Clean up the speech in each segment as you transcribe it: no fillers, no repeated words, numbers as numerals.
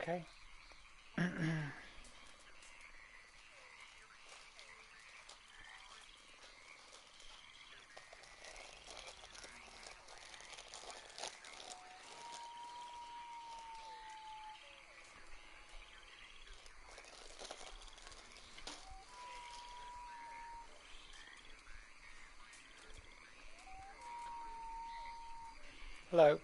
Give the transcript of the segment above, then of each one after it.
Okay. Hello.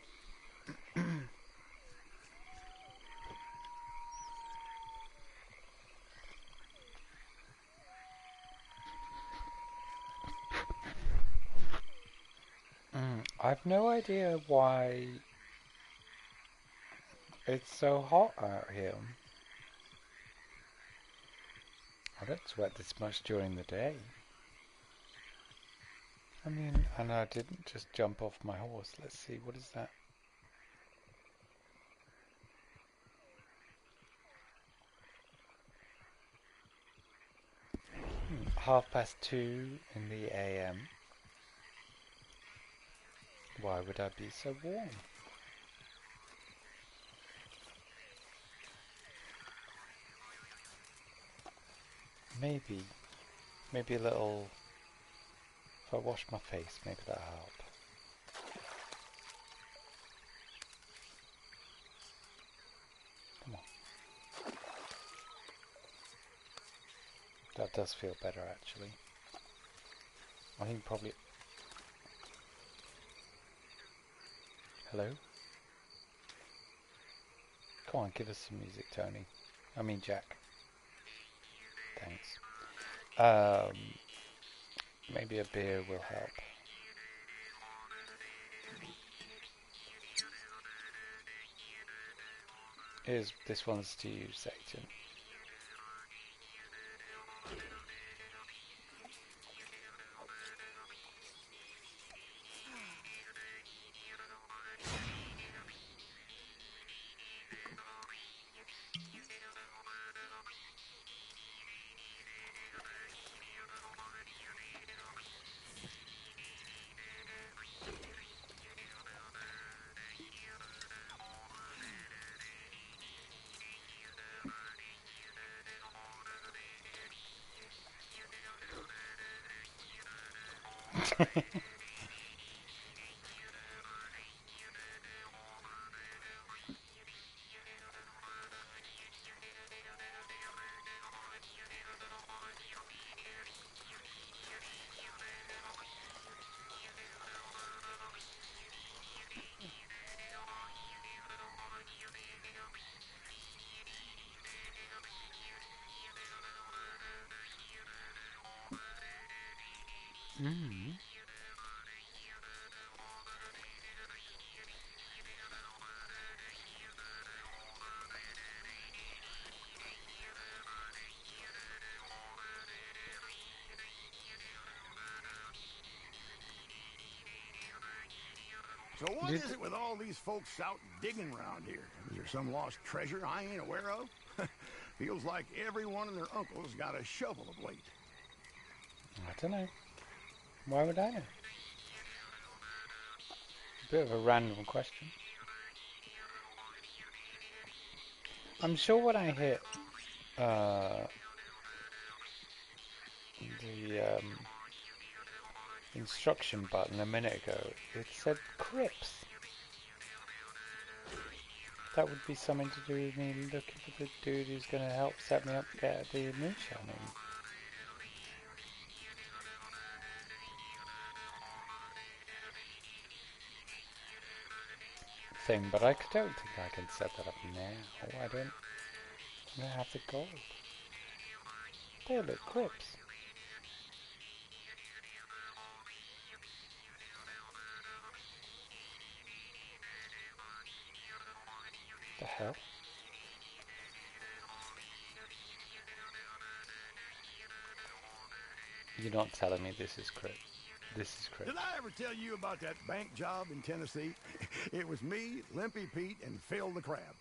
I've no idea why it's so hot out here. I don't sweat this much during the day. I mean, and I didn't just jump off my horse. Let's see, what is that? 2:30 in the AM. Why would I be so warm? Maybe a little, if I wash my face, maybe that'll help. Come on. That does feel better actually. I think probably... Hello? Come on, give us some music, Tony. I mean, Jack. Thanks. Maybe a beer will help. This one's to you, Satan. Mm. So what is it with all these folks out digging around here? Is there some lost treasure I ain't aware of? Feels like everyone and their uncle's got a shovel of late. I don't know. Why would I know? Bit of a random question. I'm sure when I hit the instruction button a minute ago, it said crypts. That would be something to do with me looking for the dude who's going to help set me up to get the moonshine in. Thing, but I don't think I can set that up now. Oh, I don't have the gold. They look crypts. The hell? You're not telling me this is crypt. This is crypt. Did I ever tell you about that bank job in Tennessee? It was me, Limpy Pete, and Phil the Crab.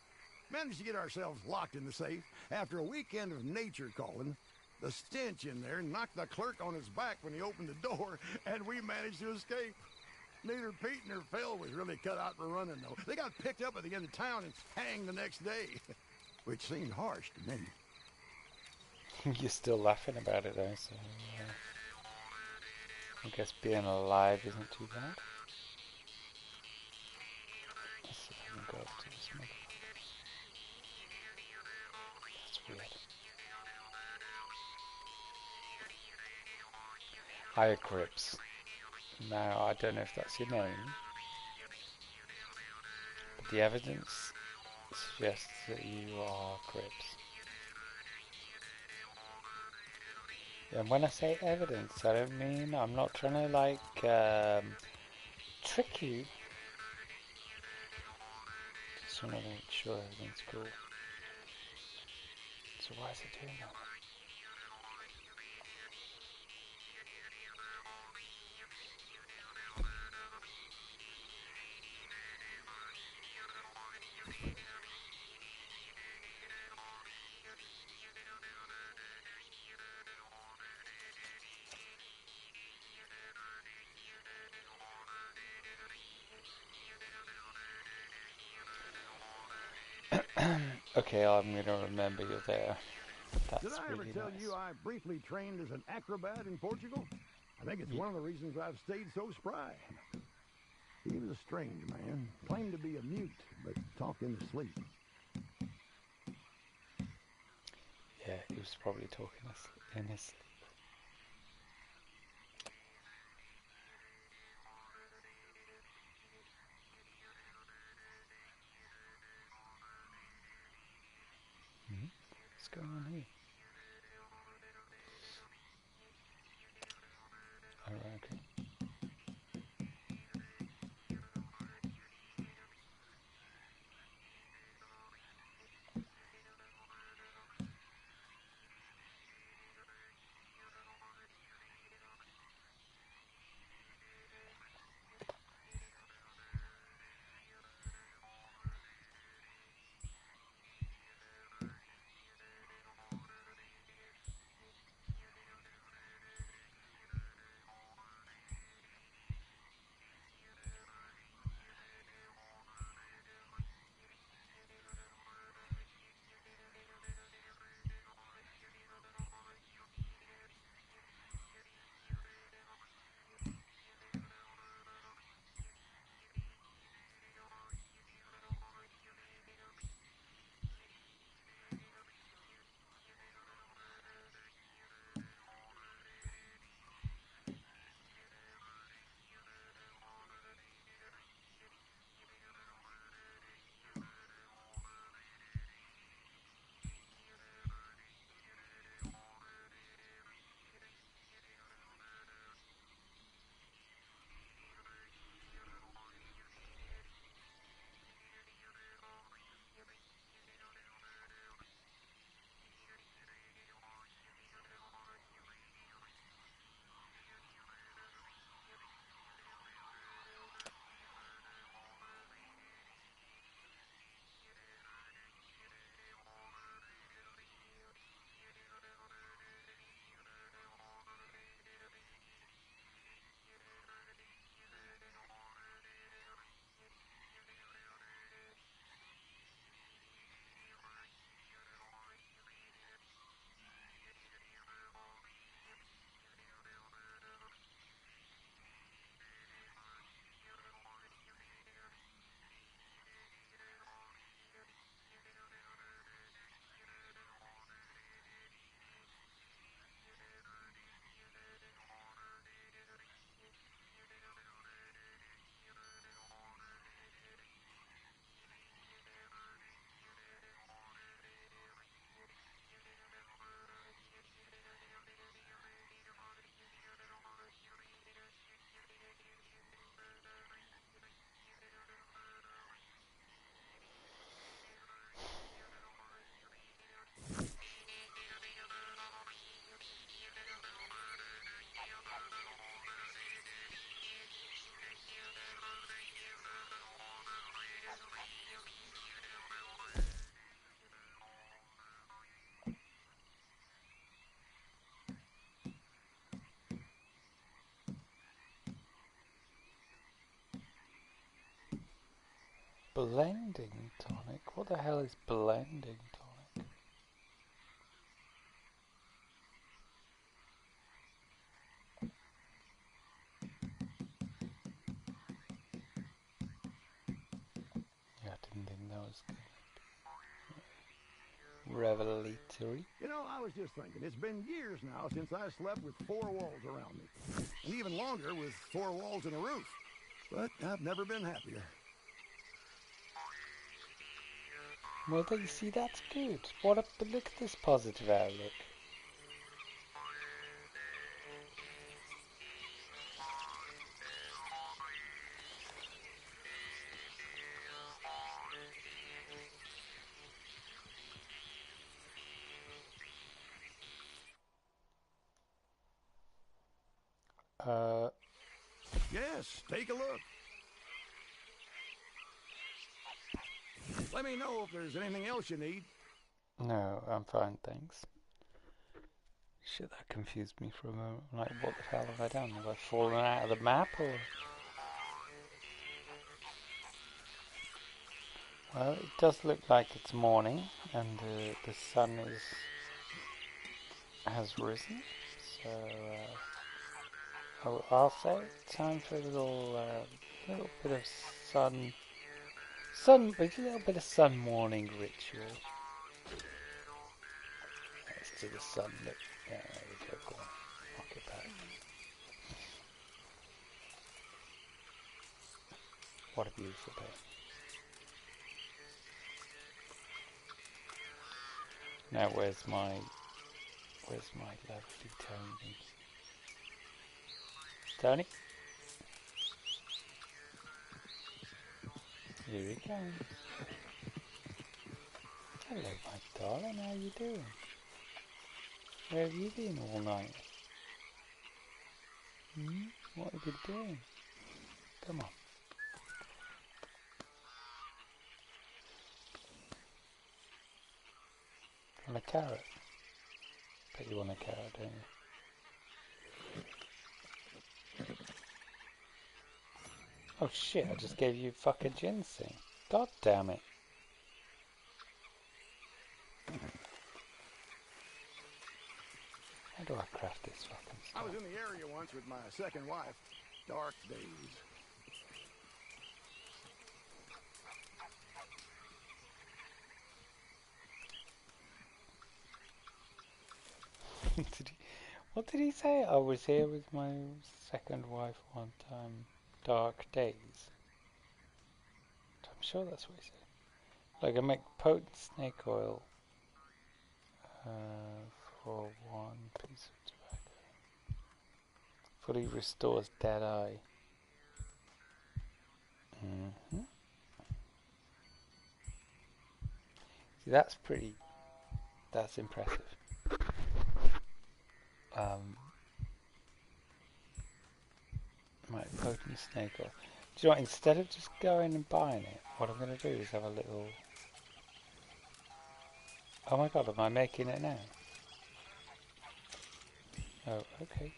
Managed to get ourselves locked in the safe after a weekend of nature calling. The stench in there knocked the clerk on his back when he opened the door, and we managed to escape. Neither Pete nor Phil was really cut out for running, though. They got picked up at the end of town and hanged the next day. which seemed harsh to me. You're still laughing about it though, so I guess being alive isn't too bad. Let's see if I can go up to this mother. That's weird. Hiya, Crips. Now, I don't know if that's your name, but the evidence suggests that you are Crips. And when I say evidence, I don't mean, I'm not trying to like trick you. Just want to make sure everything's cool. So why is it doing that? Okay, I'm gonna remember you're there. That's Did I ever really tell nice. you I briefly trained as an acrobat in Portugal? I think it's one of the reasons I've stayed so spry. He was a strange man, claimed to be a mute, but talked in his sleep. Yeah, he was probably talking in his sleep. What's going on here? Alright, okay. Blending tonic? What the hell is blending tonic? Revelatory. You know, I was just thinking, it's been years now since I slept with four walls around me. And even longer with four walls and a roof. But I've never been happier. Well, you see, that's good. What a look at this positive outlook. Yes, take a look. Let me know if there's anything else you need. No, I'm fine, thanks. Shit, that confused me for a moment. Like, what the hell have I done? Have I fallen out of the map, or...? Well, it does look like it's morning, and the sun has risen, so I'll say it's time for a little bit of a little bit of sun morning ritual. Let's do the sun look. Yeah, there we go. Go on, knock it back. What a beautiful day. Now where's my lovely Tony? Tony? Here he comes. Hello, my darling, how you doing? Where have you been all night? What have you been doing? Come on. Want a carrot? Bet you want a carrot, don't you? Oh shit, I just gave you fucking ginseng. God damn it. How do I craft this fucking stuff? I was in the area once with my second wife. Dark days. What did he say? I was here with my second wife one time. Dark days. I'm sure that's what he said. Like, I make potent snake oil for one piece of tobacco. Fully restores dead eye. See, that's impressive. Right, potent snake oil. Do you know what, instead of just going and buying it, what I'm going to do is have a little... Oh my god, am I making it now? Oh, okay.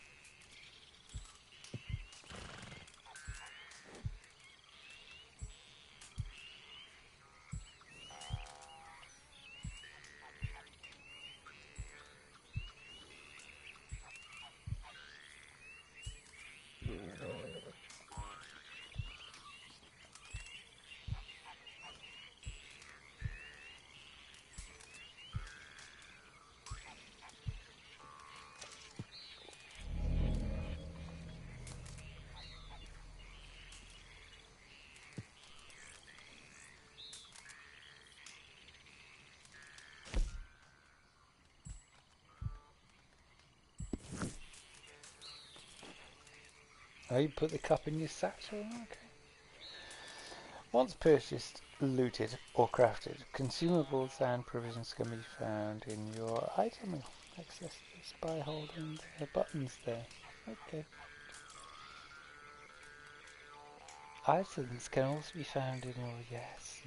Oh, you put the cup in your satchel? Okay. Once purchased, looted, or crafted, consumables and provisions can be found in your item wheel. Access this by holding the buttons there. Okay. Items can also be found in your... Yes,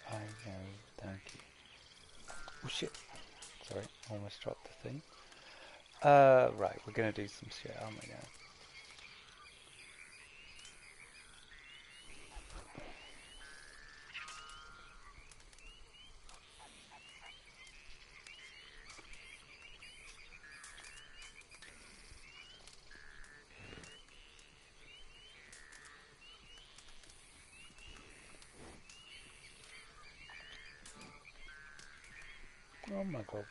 I know. Thank you. Oh shit. Sorry, almost dropped the thing. Right, we're gonna do some shit, aren't we now? Oh my god.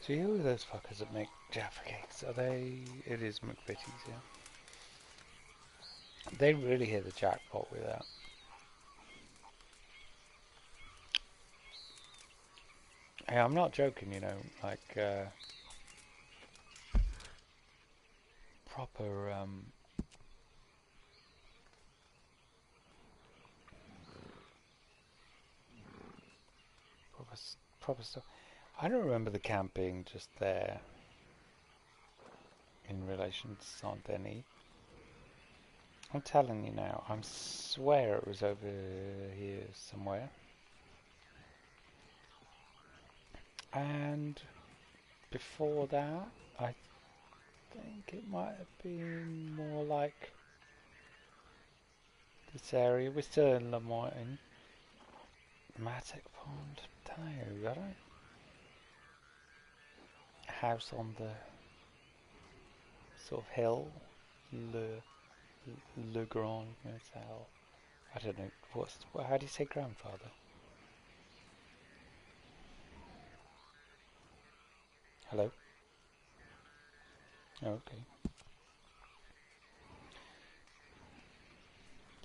So who are those fuckers that make Jaffa cakes? Are they... It is McVitie's, yeah. They really hit the jackpot with that. Hey, I'm not joking, you know, like, proper, proper stuff. I don't remember the camp being just there in relation to Saint Denis. I'm telling you now, I swear it was over here somewhere. And before that, I think it might have been more like this area. We're still in Lemoyne. Matic Pond. Don't know, got it? House on the sort of hill. Le Grand Hotel. I don't know. How do you say grandfather? Hello? Oh, okay.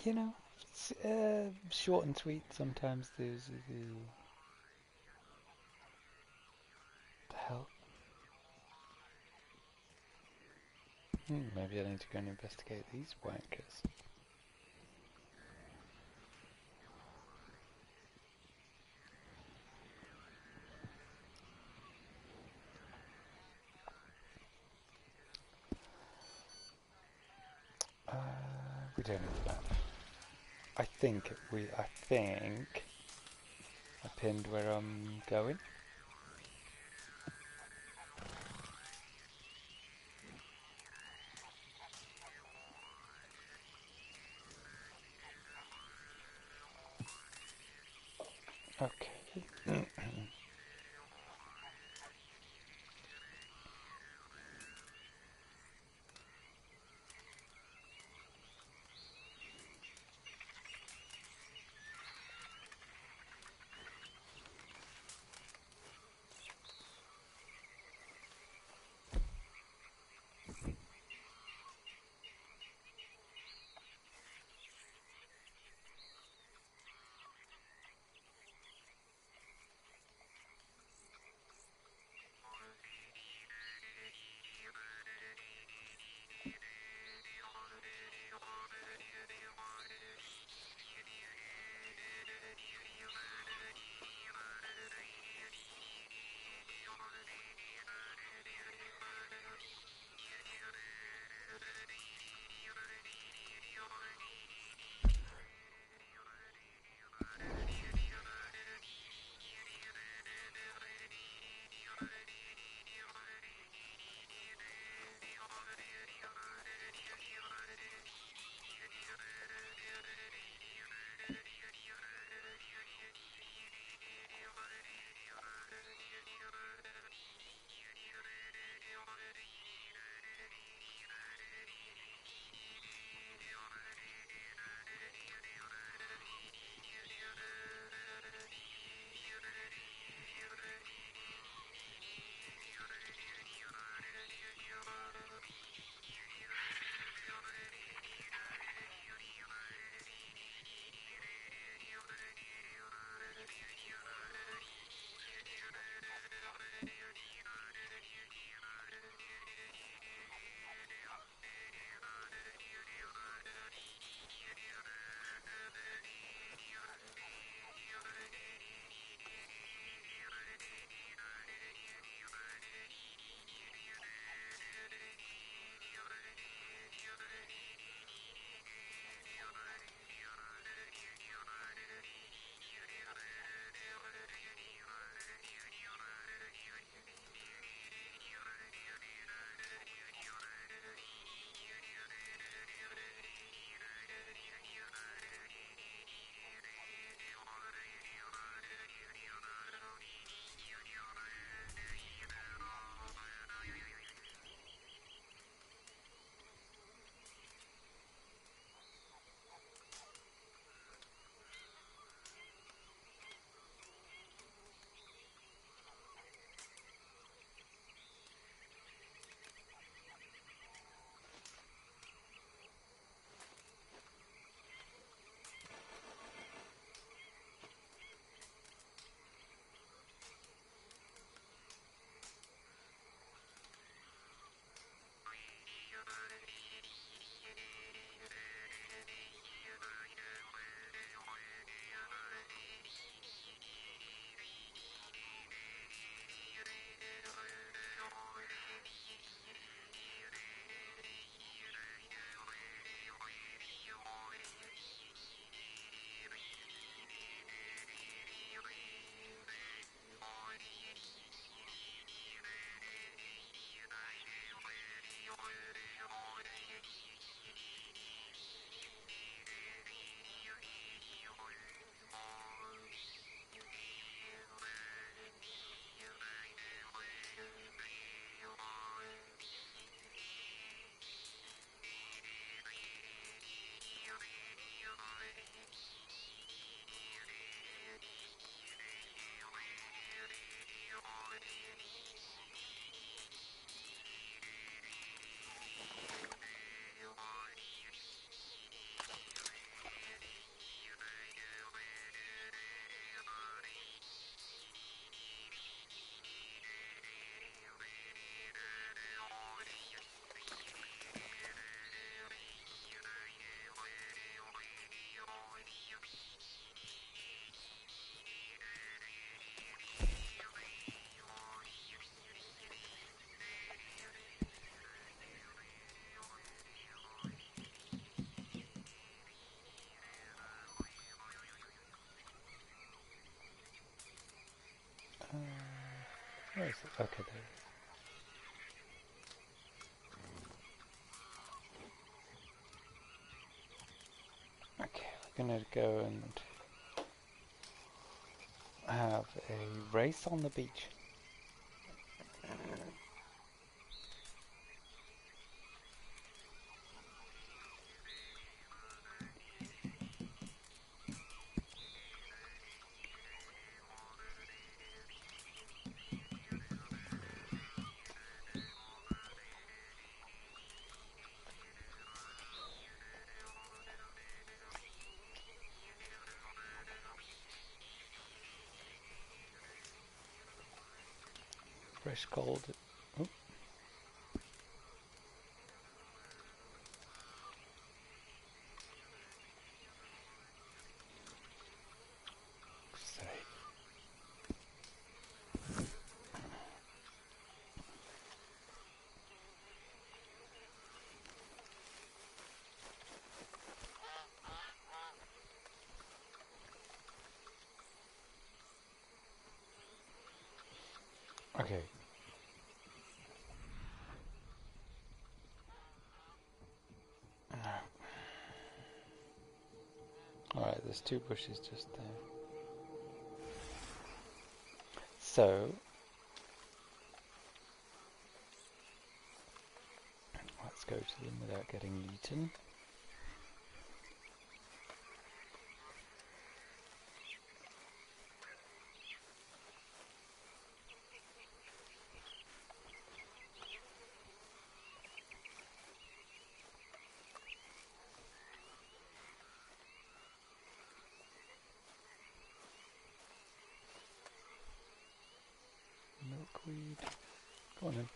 You know, it's, short and sweet sometimes. There's the hell. Maybe I need to go and investigate these wankers. We don't have a map. I think I pinned where I'm going. Okay. Okay, there. Okay, we're gonna go and have a race on the beach. Fresh cold. Oh. Sorry. Okay. Alright, there's two bushes just there. So, let's go to them without getting eaten. Milkweed. Go on then.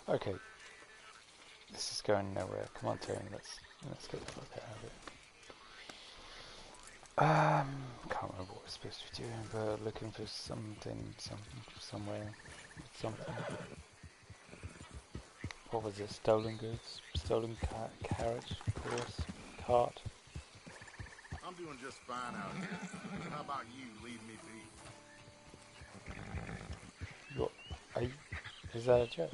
Okay. This is going nowhere. Come on, Tony, let's get the fuck out of it. Can't remember what we're supposed to be doing, but looking for something, somewhere, something. What was it? Stolen goods? Stolen carriage? Horse? Cart? I'm doing just fine out here. How about you leave me be? What? Is that a joke?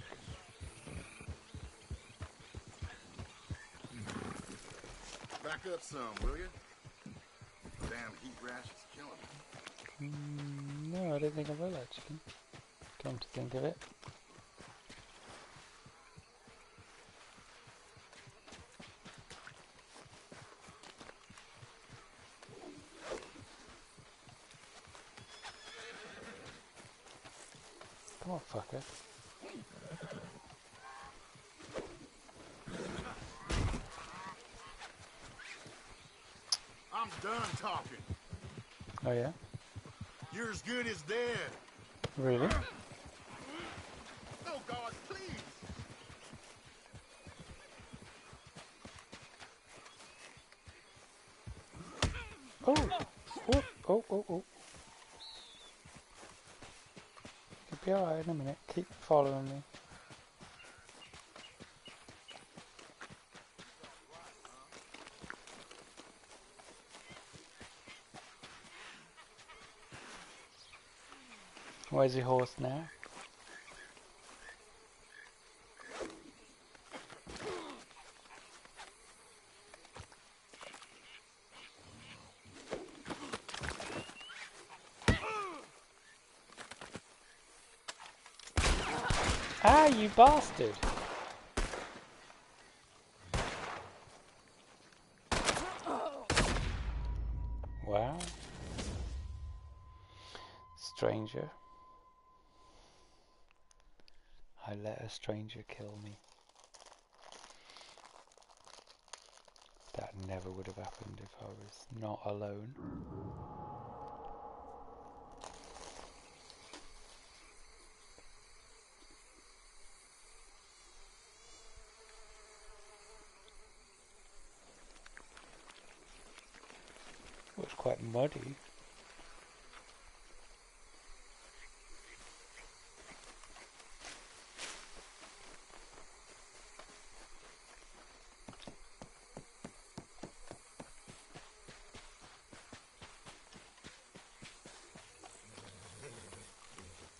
Back up some, will you? Damn heat rash is killing me. No, I don't think I will actually. Come to think of it. Come on, fucker. I'm done talking. Oh yeah? You're as good as dead. Really? Oh God, please. Oh! Oh! Oh! Oh! Oh! You'll be alright in a minute. Keep following me. Where's your horse now? Ah, you bastard! Wow. Stranger. I let a stranger kill me. That never would have happened if I was not alone. It was quite muddy.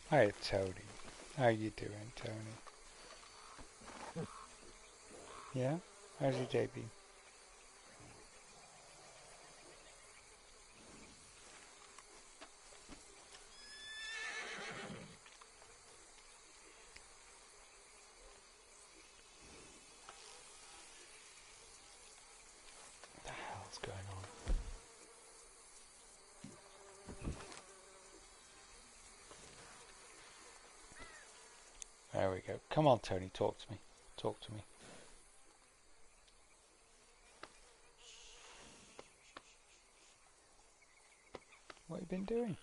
Hi, Tony. How you doing, Tony? Yeah? How's your day been? What the hell's going on? There we go. Come on, Tony, talk to me. Talk to me. What have you been doing?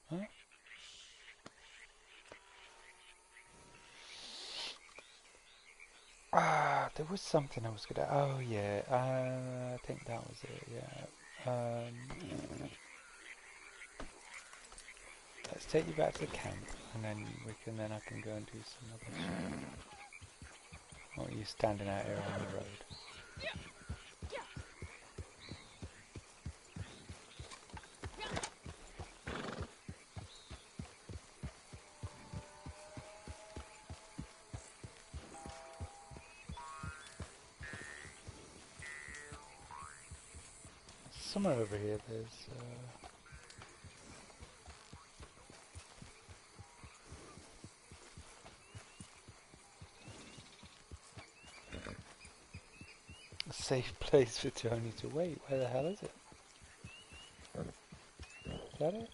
Huh? Ah, there was something I was gonna... Oh, yeah. I think that was it, yeah. Let's take you back to the camp, and then I can go and do some other shit. What are you standing out here on the road? Somewhere over here there's... a safe place for Tony to wait. Where the hell is it? Is that it?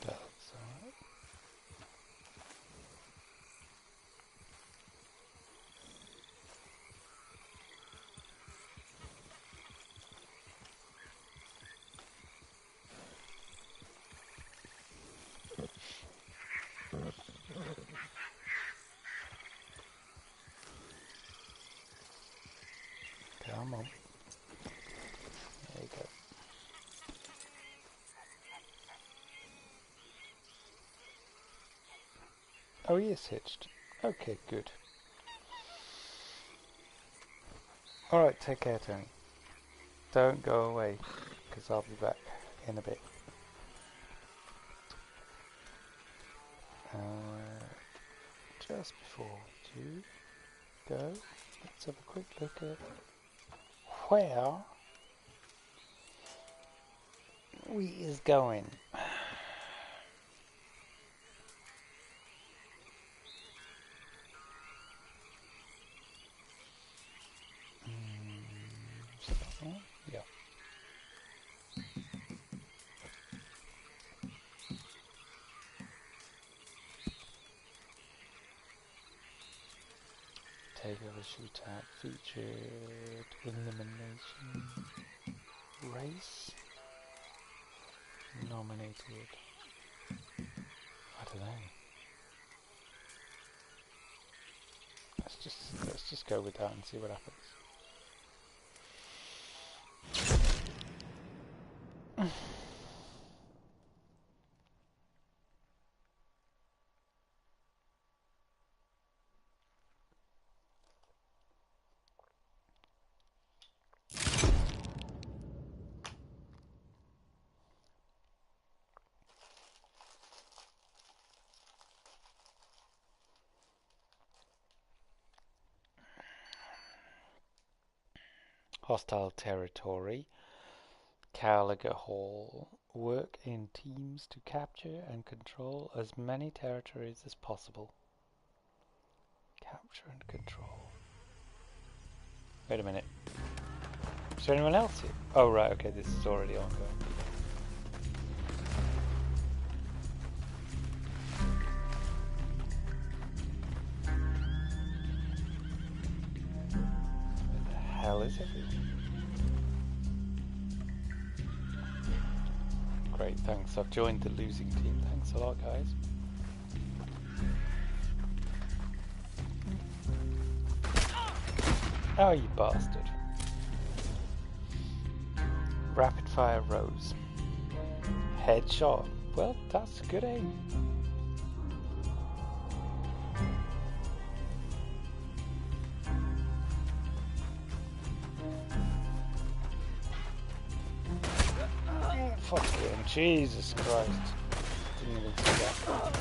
That's alright. Come on. There you go. Oh, he is hitched. Okay, good. Alright, take care, Tony. Don't go away, because I'll be back in a bit. Just before you go, let's have a quick look at where we is going. Is that one? Yeah. Take over shootout, featured elimination, race, nominated. I don't know. Let's just go with that and see what happens. Hostile territory. Callagher Hall. Work in teams to capture and control as many territories as possible. Capture and control. Wait a minute. Is there anyone else here? Oh right, okay, this is already ongoing. Where the hell is everyone? Great, thanks. I've joined the losing team. Thanks a lot, guys. Oh, you bastard. Rapid fire rose. Headshot. Well, that's a good aim. Fucking Jesus Christ. Didn't even see that.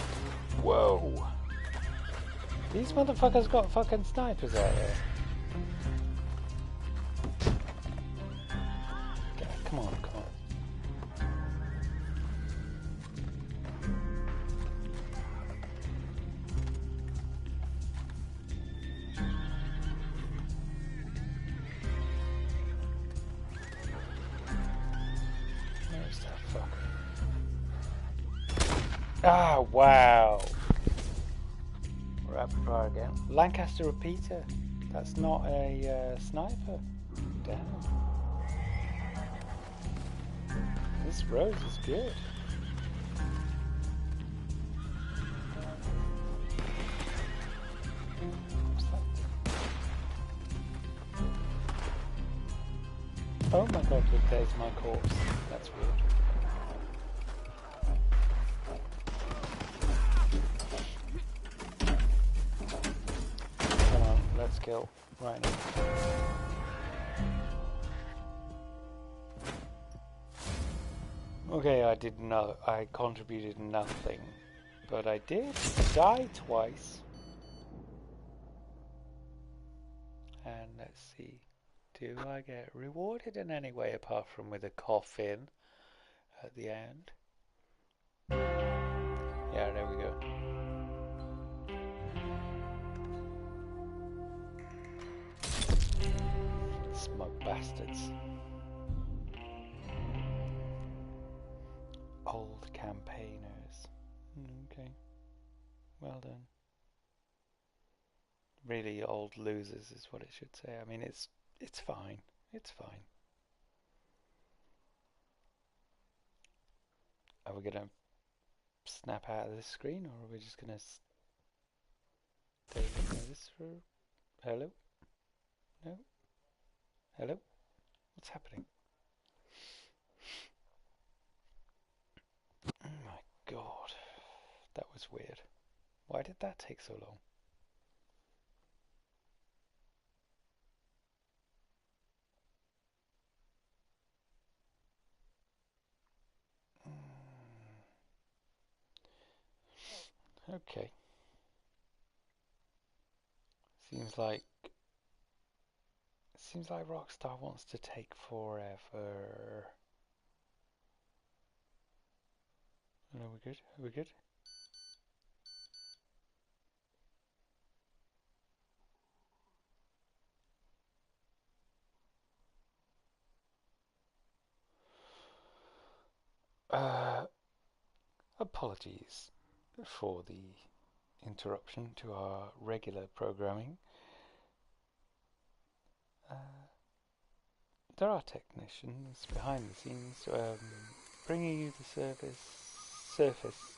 Whoa. These motherfuckers got fucking snipers out there. Okay, come on, come on. Where's that fucker? Ah, wow. Rapid fire again. Lancaster repeater. That's not a sniper. Damn. This rose is good. What's that? Oh my god, look, there's my corpse. That's weird. Come on, let's kill right now. Okay, I did not. I contributed nothing, but I did die twice. And let's see, do I get rewarded in any way apart from with a coffin at the end? Yeah, there we go. Smug bastards. Old campaigners. Okay. Well done. Really old losers is what it should say. I mean, it's fine. It's fine. Are we gonna snap out of this screen, or are we just gonna stay looking at this for? Hello? No? Hello? What's happening? Oh my god. That was weird. Why did that take so long? Okay. Seems like Rockstar wants to take forever. Are we good? Are we good? Apologies for the interruption to our regular programming. There are technicians behind the scenes bringing you the service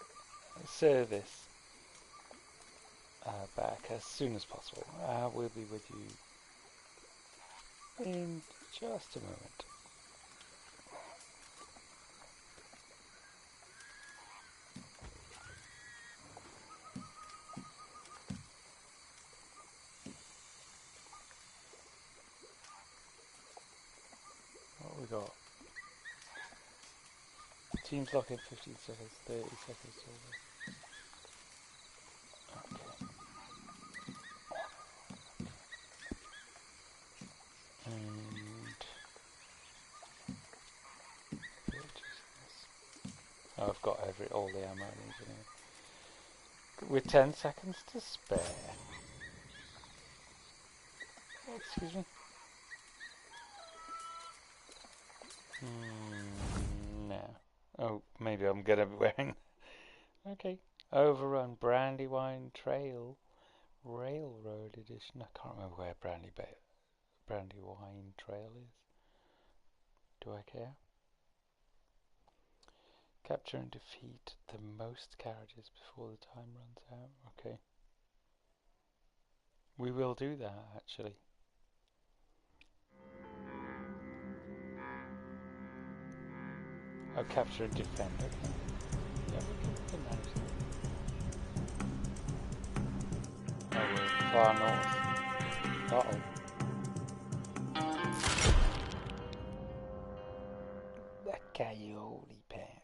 back as soon as possible. We'll be with you in just a moment. What we got? Teams lock in 15 seconds, 30 seconds over. Okay. And oh, I've got all the ammo I need in here. With 10 seconds to spare. Excuse me? No. Oh, maybe I'm gonna be wearing... Okay. Overrun Brandywine Trail Railroad Edition. I can't remember where Brandywine Trail is. Do I care? Capture and defeat the most carriages before the time runs out. Okay. We will do that, actually. Oh, capture and defend. Okay. Yeah, we can manage that. Oh, we're far north. Uh-oh. The Coyote Pack.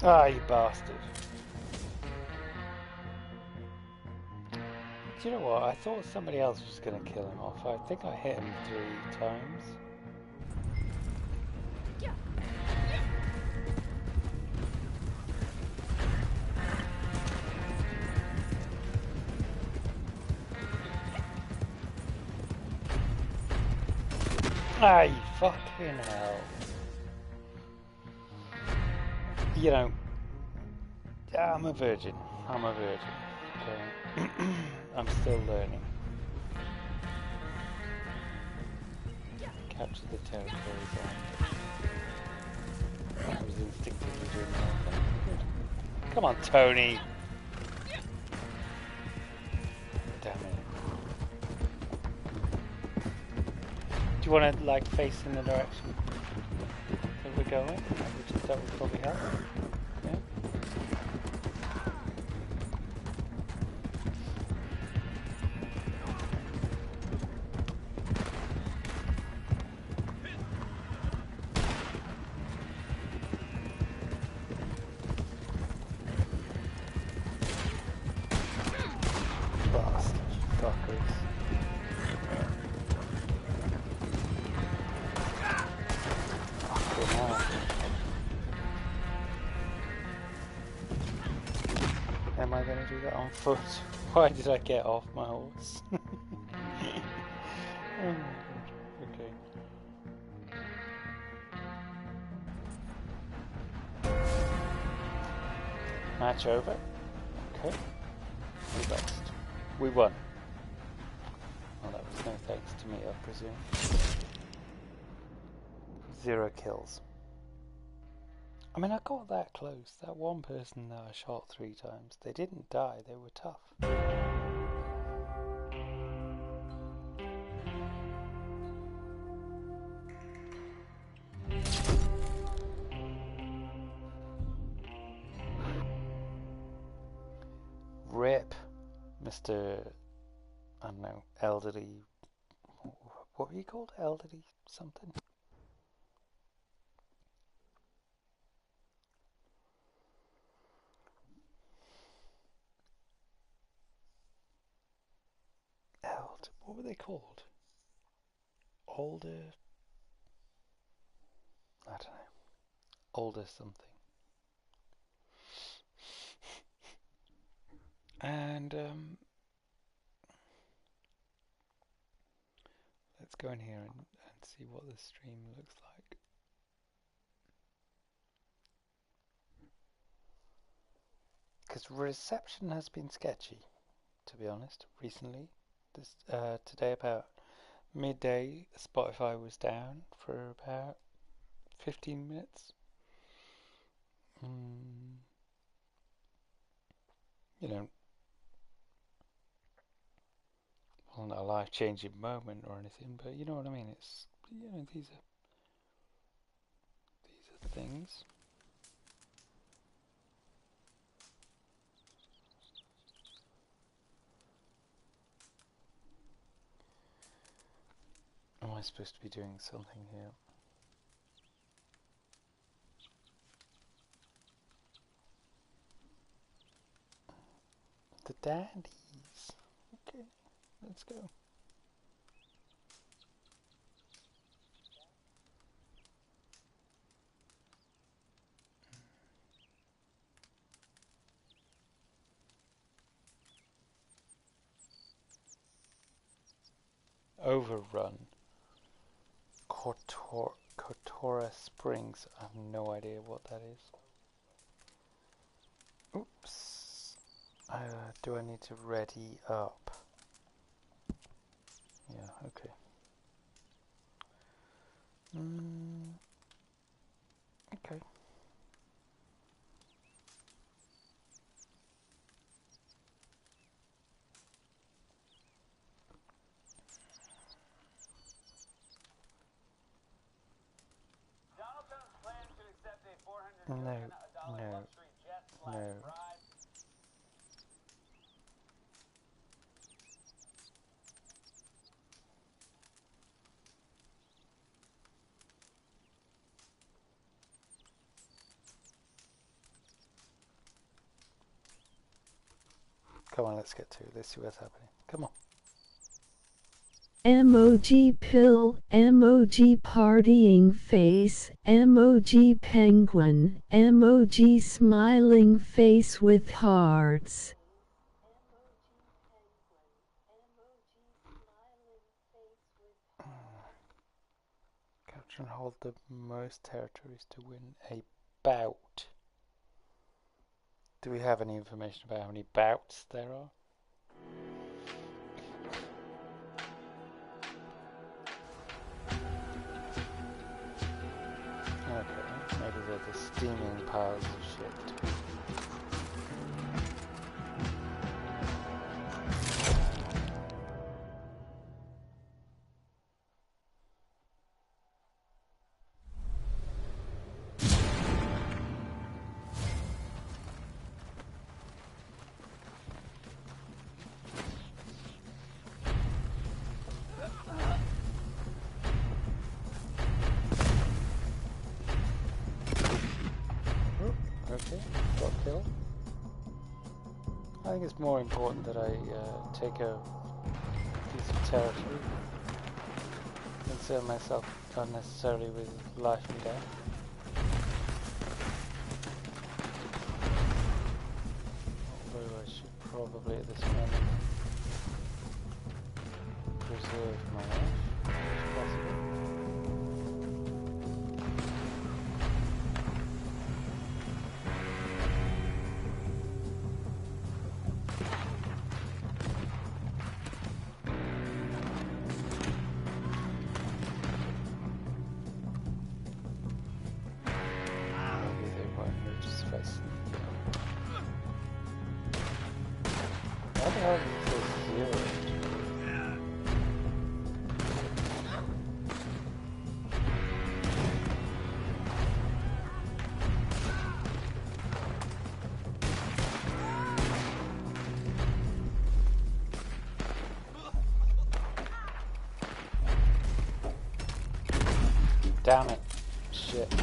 Ah, you bastard. Do you know what? I thought somebody else was going to kill him off. I think I hit him 3 times. Ah, you fucking hell. You know, I'm a virgin. Okay. I'm still learning. Capture the territory zone. I was instinctively doing the wrong thing. Good. Come on, Tony. Damn it. Do you want to, like, face in the direction that we're going? That would probably help. Yeah. Bastard fuckers. Fucking hell. Am I going to do that on foot? Why did I get off my horse? Oh my god. Okay. Match over. Okay. We lost. We won. Well, that was no thanks to me, I presume. 0 kills. I mean, I got that close. That one person that I shot 3 times, they didn't die, they were tough. RIP, Mr. I don't know, elderly. What were you called? Elderly something? What were they called? Older. I don't know. Older something. And let's go in here and see what the stream looks like. Because reception has been sketchy, to be honest, recently. Today about midday, Spotify was down for about 15 minutes. You know, well, not a life-changing moment or anything, but you know what I mean. It's, you know, these are things. supposed to be doing something here. The dandies. Okay, let's go. Overrun. Kotora Springs. I have no idea what that is. Oops. Do I need to ready up? Yeah, okay. Okay. No, no, no. Come on, let's get to it. Let's see what's happening. Come on. Emoji pill, emoji partying face, emoji penguin, emoji smiling face with hearts. Capture and hold the most territories to win a bout. Do we have any information about how many bouts there are? Okay, maybe they're the steaming piles of shit. Okay, got killed. I think it's more important that I take a piece of territory, concern myself unnecessarily with life and death. Although I should probably at this moment preserve my life, if possible. Damn it. Shit.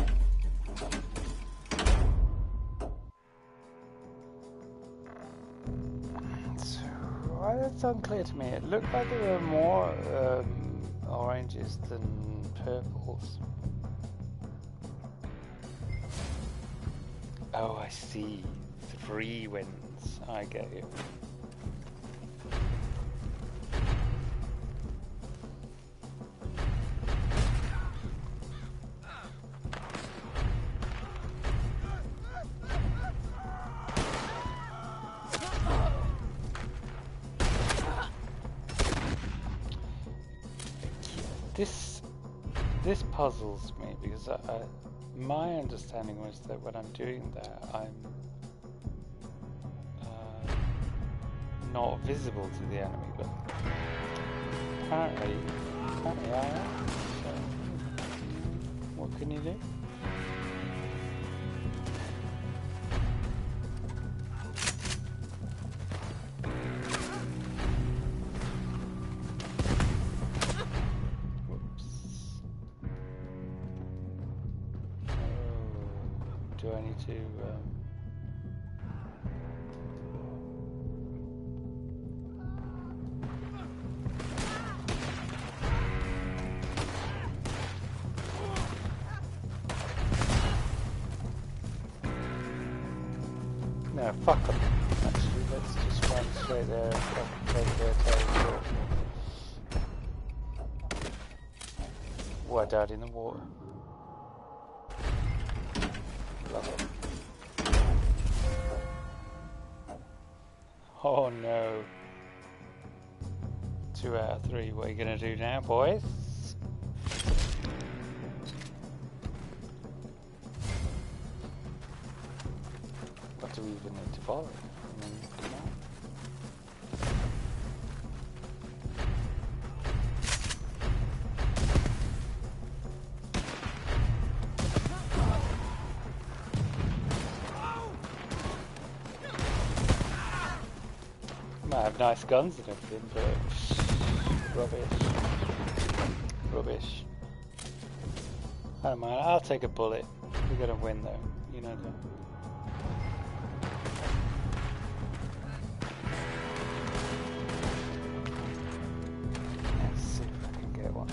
So, it's unclear to me. It looked like there were more oranges than purples. Oh, I see. 3 wins. I get you. This puzzles me because my understanding was that when I'm doing that, I'm not visible to the enemy, but apparently I am. So, what can you do? Whoops. need to. No, fuck them. Actually, let's just run straight there and fucking take their territory. Oh, I died in the water. Love it. Oh no. 2 out of 3. What are you gonna do now, boys? What do we even need to follow? I mean, come on. Might have nice guns and everything, but rubbish. I don't mind. I'll take a bullet. We're gonna win though. You know that. Let's see if I can get one.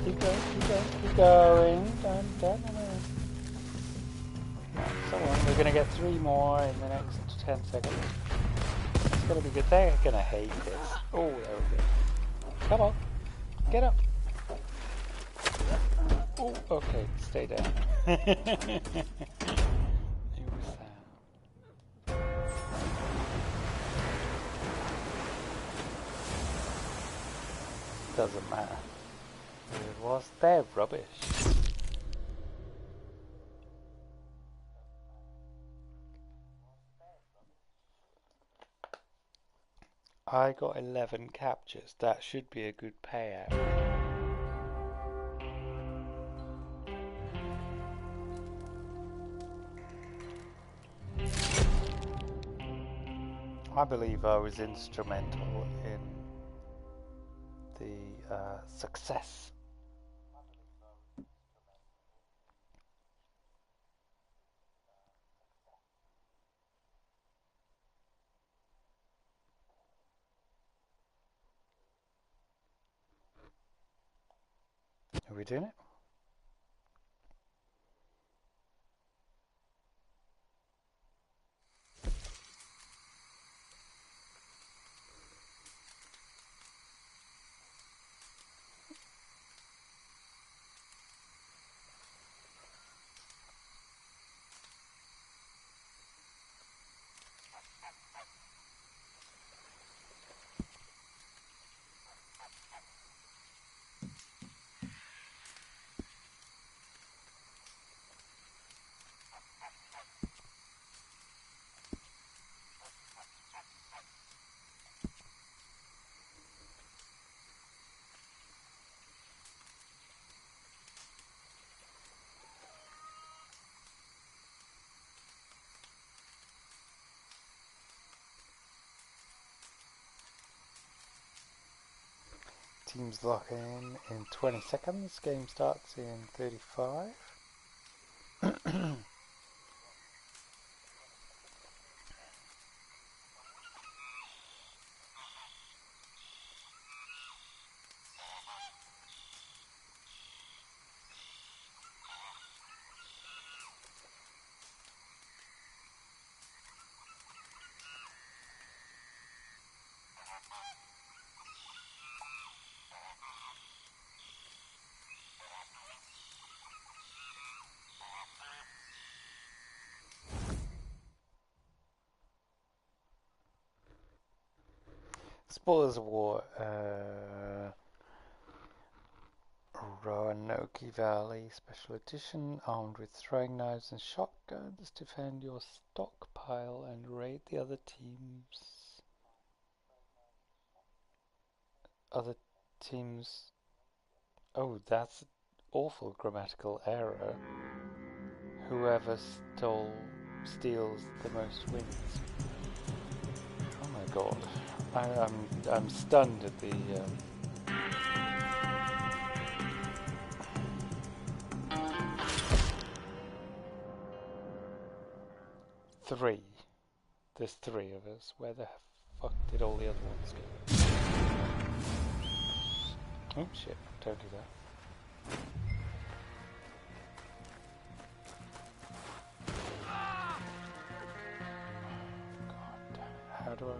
Keep going. We're gonna get 3 more in the next 10 seconds. It's gonna be good. They're gonna hate this. Oh, there we go. Come on, get up. Oh, okay, stay down. Doesn't matter. It was their rubbish. I got 11 captures. That should be a good payout. I believe I was instrumental in the success. Are we doing it? Teams lock in 20 seconds. Game starts in 35. Spoilers of War. Roanoke Valley Special Edition, armed with throwing knives and shotguns, defend your stockpile and raid the other teams. Oh, that's an awful grammatical error. Whoever steals the most wins. Oh my god. I'm stunned at the 3. There's 3 of us. Where the fuck did all the other ones go? Oh shit, don't do that. God, how do I...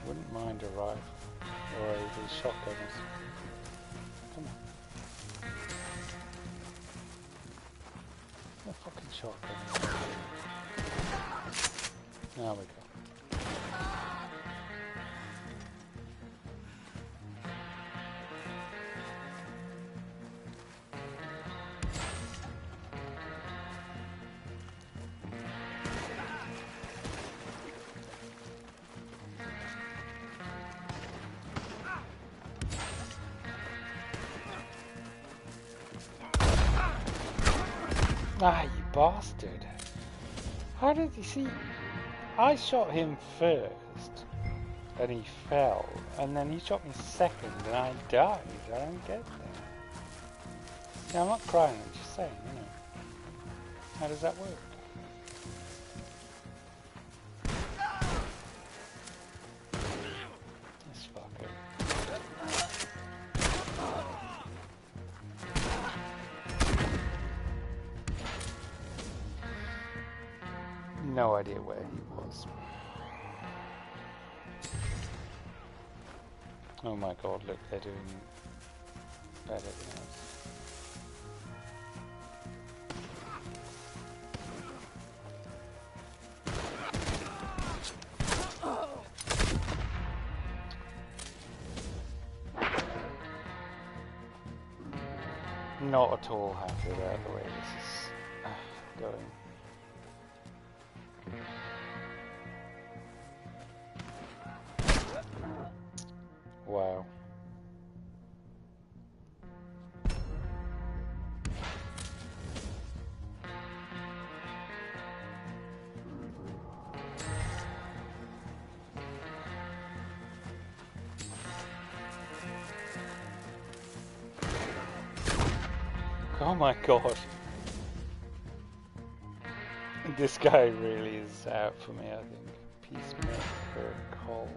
Wouldn't mind a rifle or these shotguns. Come on. A fucking shotgun. There we go. Ah, you bastard. How did he see? I shot him first, and he fell, and then he shot me second, and I died. I don't get that. Yeah, I'm not crying, I'm just saying, you know. How does that work? This fucker. No idea where he was. Oh my god, look, they're doing better than us. Not at all happy about the way this is going. Wow. Oh my god. This guy really is out for me, I think. Peacemaker Colt.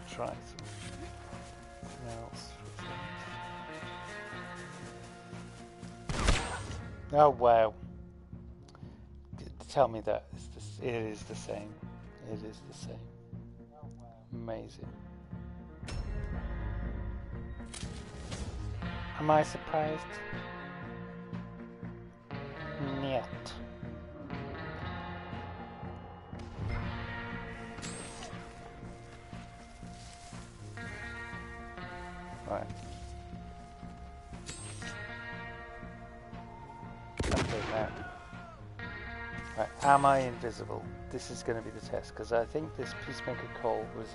Try something else. Oh wow! Tell me that it is the same. It is the same. Amazing. Am I surprised? Niet. Right. Okay, now. Right, am I invisible? This is going to be the test, because I think this Peacemaker Cole was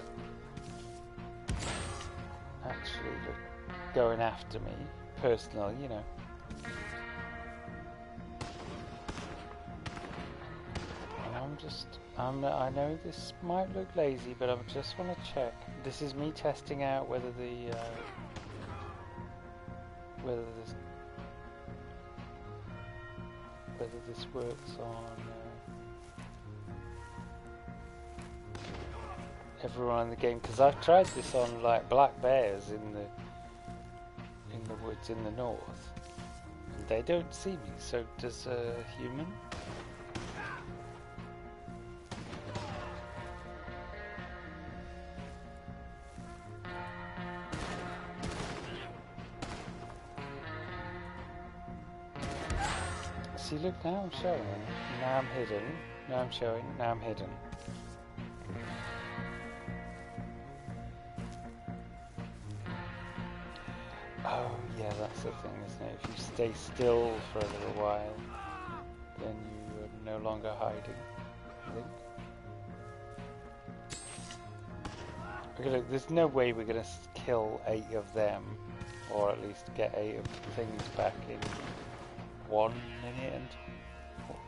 going after me, personally, you know. And I know this might look lazy, but I just want to check. This is me testing out whether the, whether this works on everyone in the game, because I've tried this on like black bears in the woods in the north, and they don't see me. So does a human? See, look, now I'm showing. Now I'm hidden. Now I'm showing. Now I'm hidden. Oh, yeah, that's the thing, isn't it? If you stay still for a little while, then you are no longer hiding, I think. Okay, look, there's no way we're going to kill 8 of them, or at least get 8 of the things back in 1 minute, and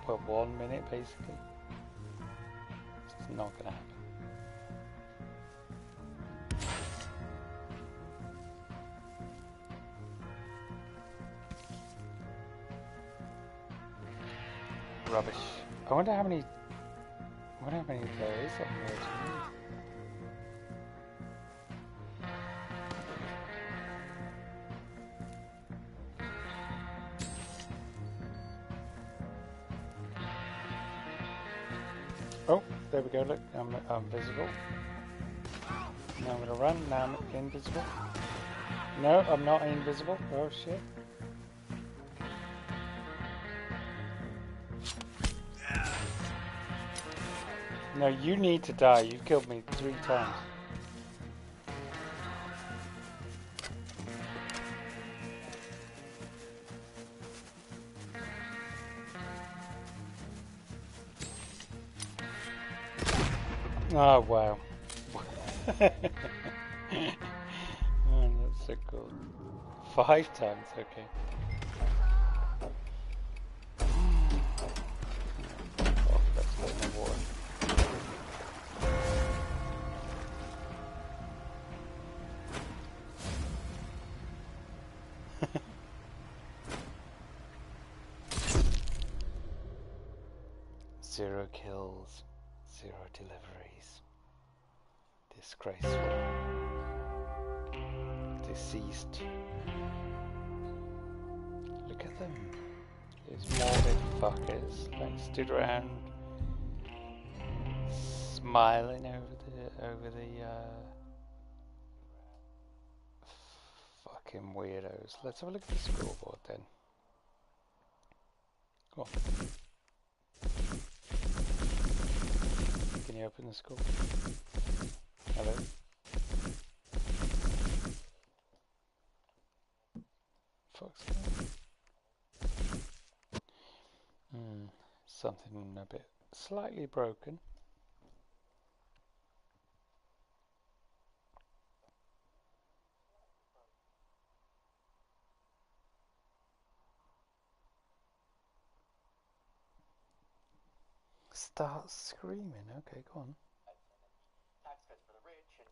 well, 1 minute basically. It's not going to happen. Rubbish. I wonder how many there is on there. Oh, there we go, look, I'm visible. Now I'm gonna run, now I'm invisible. No, I'm not invisible. Oh shit. No, you need to die. You've killed me 3 times. Oh, wow. Oh, that's so cool. 5 times, okay. Oh, let's go in the water. Zero kills, 0 deliveries. Disgraceful. Deceased. Look at them. These morbid fuckers, like, stood around smiling over the fucking weirdos. Let's have a look at the scoreboard then. Come on. Can you open the score? Hello? Fuck's going. Something a bit slightly broken. Start screaming. Okay, go on. Tax cuts for the rich, and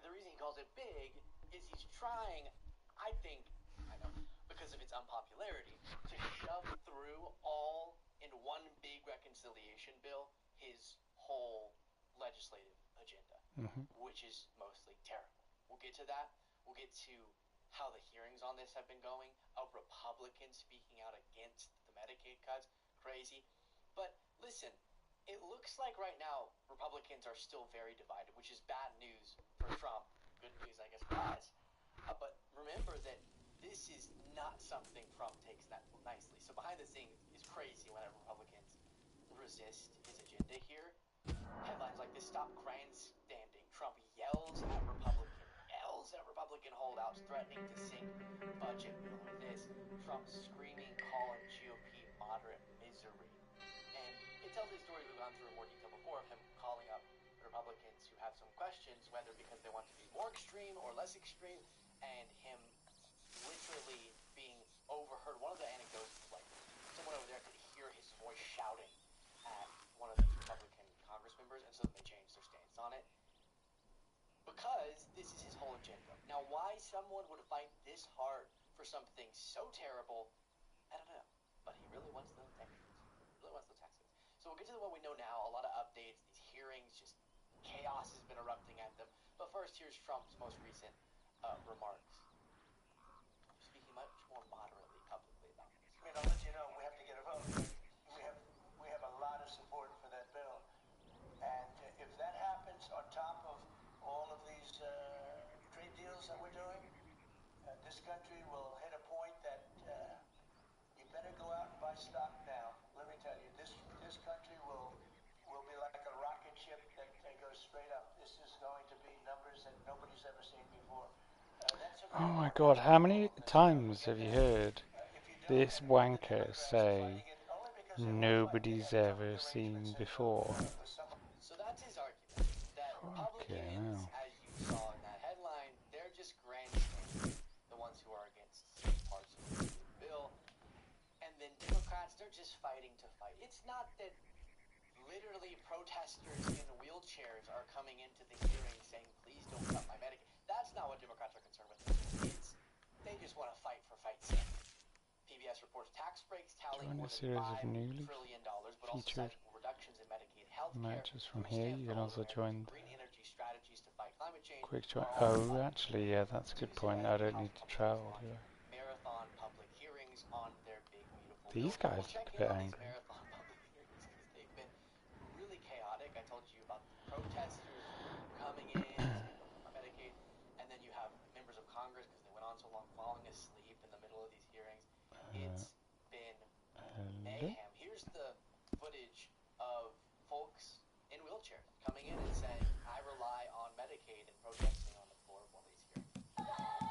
the reason he calls it big is he's trying, I think, I know, because of its unpopularity, to shove through all in one big reconciliation bill his whole legislative agenda, which is mostly terrible. We'll get to that. We'll get to how the hearings on this have been going. A Republican speaking out against the Medicaid cuts. Crazy. But listen, it looks like right now Republicans are still very divided, which is bad news for Trump. Good news, I guess, for us. But remember that this is not something Trump takes that nicely. So behind the scenes is crazy whenever Republicans resist his agenda here. Headlines like this: stop grandstanding. Trump yells at Republican holdouts threatening to sink budget bill. Or this: Trump screaming call on GOP moderate misery. And it tells a story we've gone through in more detail before of him calling up Republicans who have some questions, whether because they want to be more extreme or less extreme, and him literally being overheard. One of the anecdotes is like someone over there could hear his voice shouting at one of these Republican Congress members, and so they changed their stance on it. Because this is his whole agenda. Now, why someone would fight this hard for something so terrible, I don't know. But he really wants those Texans. Really wants those Texans. So we'll get to what we know now. A lot of updates. These hearings, just chaos has been erupting at them. But first, here's Trump's most recent remarks. Speaking much more moderately publicly about this. I mean, I'll let you know, we have to get a vote. We have a lot of support for that bill. And if that happens on top of all of these trade deals that we're doing, this country will hit a point that you better go out and buy stock now. Let me tell you, this country will be like a rocket ship that goes straight up. This is going to be numbers that nobody's ever seen before. Oh my God, how many times have you heard this wanker say nobody's ever seen before? So that's his argument, that Okay, Republicans, wow. as you saw in that headline, they're just grandstanding, the ones who are against certain parts of the bill. And then Democrats, they're just fighting to fight. It's not that literally protesters in wheelchairs are coming into the hearing saying, please don't cut my Medicaid. That's not what Democrats are concerned with. They just want to fight for fight's sake. PBS reports tax breaks tallying Join more a than series of $5 newly trillion, but also featured sizable reductions in Medicaid health care. matches from here. You can also join green energy strategies to fight climate change. quick join. Oh, actually, yeah, that's a good point. I don't need to travel. Yeah. Marathon public hearings on their big, beautiful These bill. guys We'll check look a bit in on these angry. marathon public hearings because they've been really chaotic. I told you about the protesters coming in saying don't cut my Medicaid, and then you have members of Congress because they went on so long falling asleep in the middle of these hearings. It's been mayhem. Here's the footage of folks in wheelchairs coming in and saying, I rely on Medicaid, and protesting on the floor of one of these hearings. Yeah.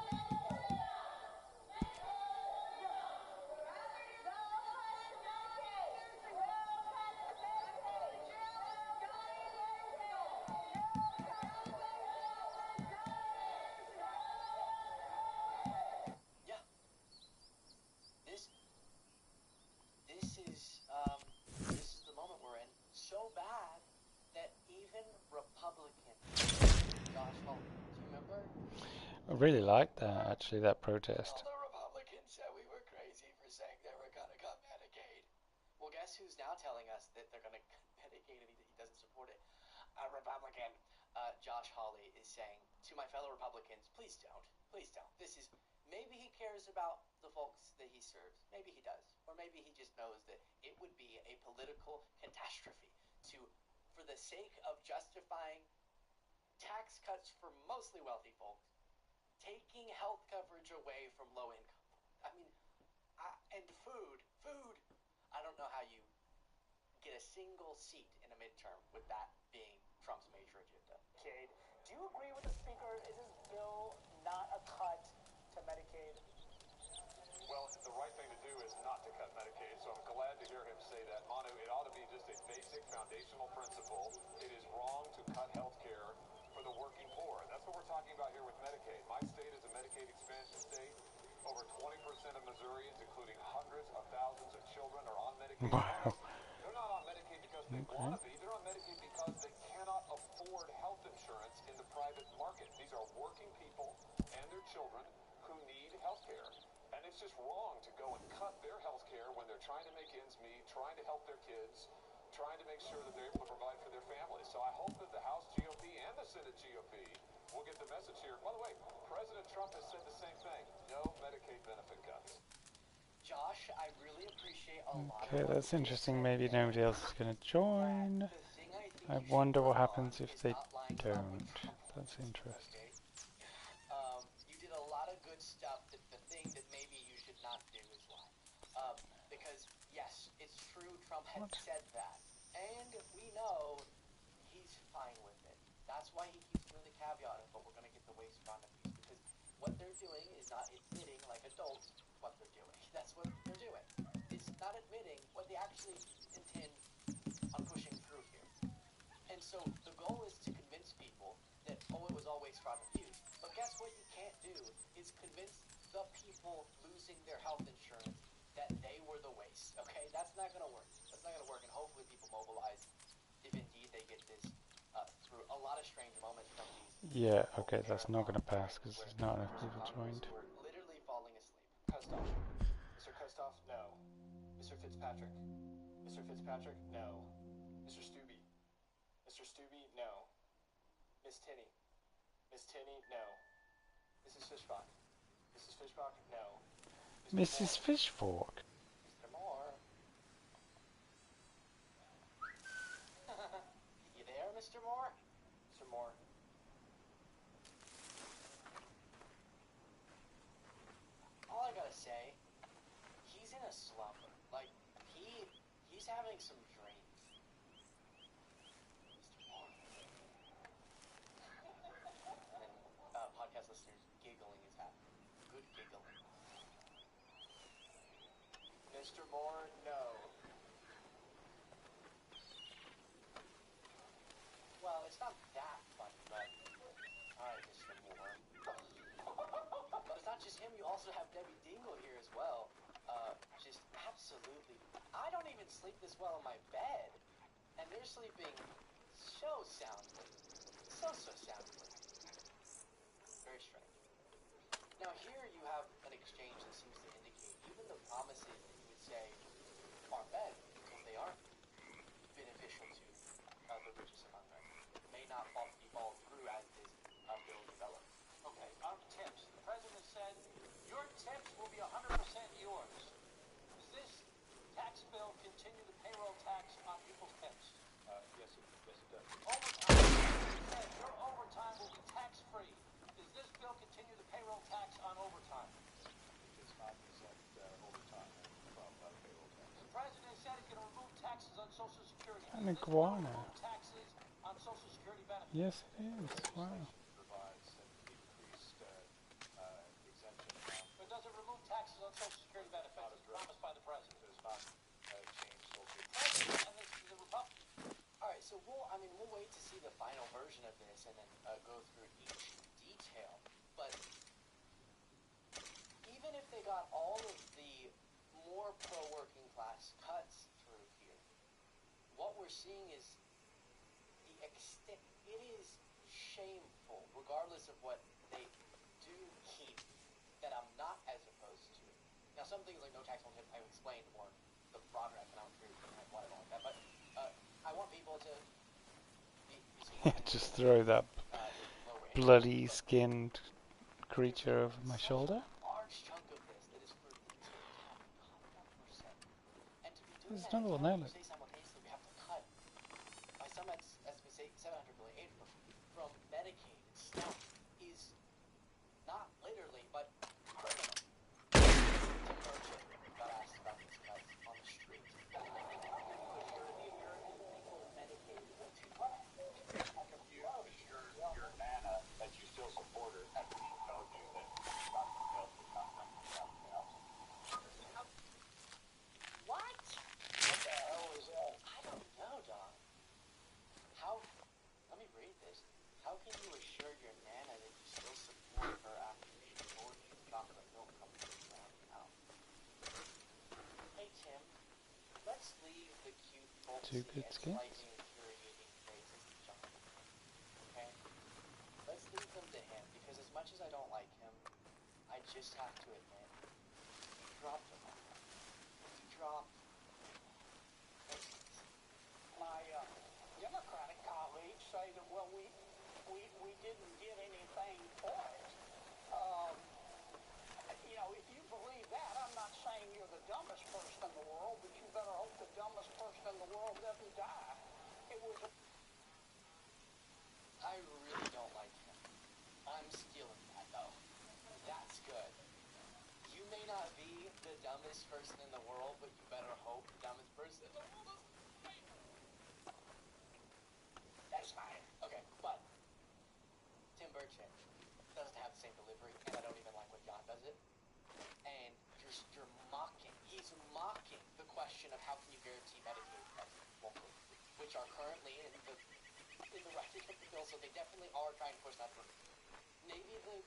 This is the moment we're in. So bad that even Republicans, Josh Hawley, do you remember? I really like that, actually, that protest. All the Republicans said we were crazy for saying they were going to cut Medicaid. Well, guess who's now telling us that they're going to cut Medicaid and he doesn't support it? A Republican, Josh Hawley, is saying to my fellow Republicans, please don't. Please don't. Maybe he cares about the folks that he serves. Maybe he does. Or maybe he just knows that it would be a political catastrophe for the sake of justifying tax cuts for mostly wealthy folks, taking health coverage away from low income. I mean, and food. I don't know how you get a single seat in a midterm with that being Trump's major agenda. Medicaid. Do you agree with the speaker? Is this bill not a cut to Medicaid? Well, the right thing to do is not to cut Medicaid, so I'm glad to hear him say that. Manu, it ought to be just a basic foundational principle. It is wrong to cut health care for the working poor. That's what we're talking about here with Medicaid. My state is a Medicaid expansion state. Over 20% of Missourians, including hundreds of thousands of children, are on Medicaid. Wow. They're not on Medicaid because they want to be. They're on Medicaid because they cannot afford health insurance in the private market. These are working people and their children who need health care. And it's just wrong to go and cut their health care when they're trying to make ends meet, trying to help their kids, trying to make sure that they're able to provide for their families. So I hope that the House GOP and the Senate GOP will get the message here. By the way, President Trump has said the same thing. No Medicaid benefit cuts. Josh, I really appreciate a lot. Okay, that's interesting. Maybe nobody else is going to join. I wonder what happens if they don't. That's interesting. You did a lot of good stuff. The thing that maybe you should not do is lie. Because, yes, it's true, Trump had said that. And we know he's fine with it. That's why he keeps doing the caveat of, but we're going to get the waste product piece. Because what they're doing is not admitting, like adults, what they're doing. That's what they're doing. It's not admitting what they actually intend on pushing through here. And so the goal is to convince people that, oh, it was all waste, fraud, and abuse. But guess what you can't do is convince the people losing their health insurance that they were the waste. Okay, that's not gonna work. That's not gonna work, and hopefully people mobilize if indeed they get this through. A lot of strange moments from these. Yeah, okay, that's not going to pass because there's not enough people joined. Who are literally falling asleep. Kustoff. Mr. Kustoff? No. Mr. Fitzpatrick? Mr. Fitzpatrick? No. Mr. Stubbe? Mr. Stubbe? No. Miss Tinney? Miss Tinney? No. Mrs. Fishbach? Mrs. Fishbach? No. Mrs. Fishfork. Mr. Moore? You there, Mr. Moore? Mr. Moore? All I gotta say, he's in a slump. Like, he's having some dreams. Mr. Moore? And podcast listeners giggling is happening. Good giggling. Mr. Moore, no. Well, it's not that funny, but... Alright, Mr. Moore. But it's not just him, you also have Debbie Dingle here as well. Just absolutely... I don't even sleep this well in my bed. And they're sleeping so soundly. So soundly. Very strange. Now here you have an exchange that seems to indicate even the promises that you would say aren't bad, because they aren't beneficial to the richest among them, may not be followed through as this bill develops. Okay, tips. The president said your tips will be 100% yours. Does this tax bill continue the payroll tax on people's tips? Yes, it does. Overtime. He said your overtime will be tax-free. Does this bill continue the payroll tax on overtime? It does not accept overtime from payroll tax. The president said he's going to remove taxes on Social Security. An iguana. Taxes on Social Security benefits. Yes, it is. Wow. Provides an increased exemption. But does it remove taxes on Social Security benefits as promised by the president? It does not change Social Security. And this is the Republican. All right, so we'll wait to see the final version of this and then go through each detail. But even if they got all of the more pro-working class cuts through here, what we're seeing is the extent. It is shameful, regardless of what they do keep, that I'm not as opposed to it. Now, some things like no tax on tip, I've explained more the broader economic theory and why I don't like that. But I want people to Just throw that bloody skinned creature over my shoulder. large chunk of this that is for retail. And to be doing There's that, another one there, look. say simultaneously we have to cut by some estimate say $700 billion from Medicaid and SNAP is not literally but criminal. Tim Burchett got asked about these cuts on the street. Your nana that you still support her after she told you that she's not going to help you, not going to help you else. What? What the hell is that? I don't know, Don. How? Let me read this. How can you assure your nana that you still support her after she told you chocolate milk comes around the house? Hey, Tim. Let's leave the cute, folksy, Two good and skins. slightly infuriating faces to John. Okay? Let's leave them to him, because as much as I don't like him, I just have to admit, he dropped him. He dropped. My Democratic colleagues say that, well, we didn't get anything for it. If you believe that, I'm not saying you're the dumbest person in the world, but you better hope the dumbest person in the world doesn't die. It was I really don't like him. I'm stealing that, though. That's good. You may not be the dumbest person in the world, but you better hope the dumbest person in the world doesn't. That's fine. Okay, but Tim Burchett doesn't have the same delivery, and I don't even like what John does it. And you're mocking. He's mocking the question of how can you guarantee Medicaid cuts, which are currently in the writing of the bill, so they definitely are trying to push that through. Maybe the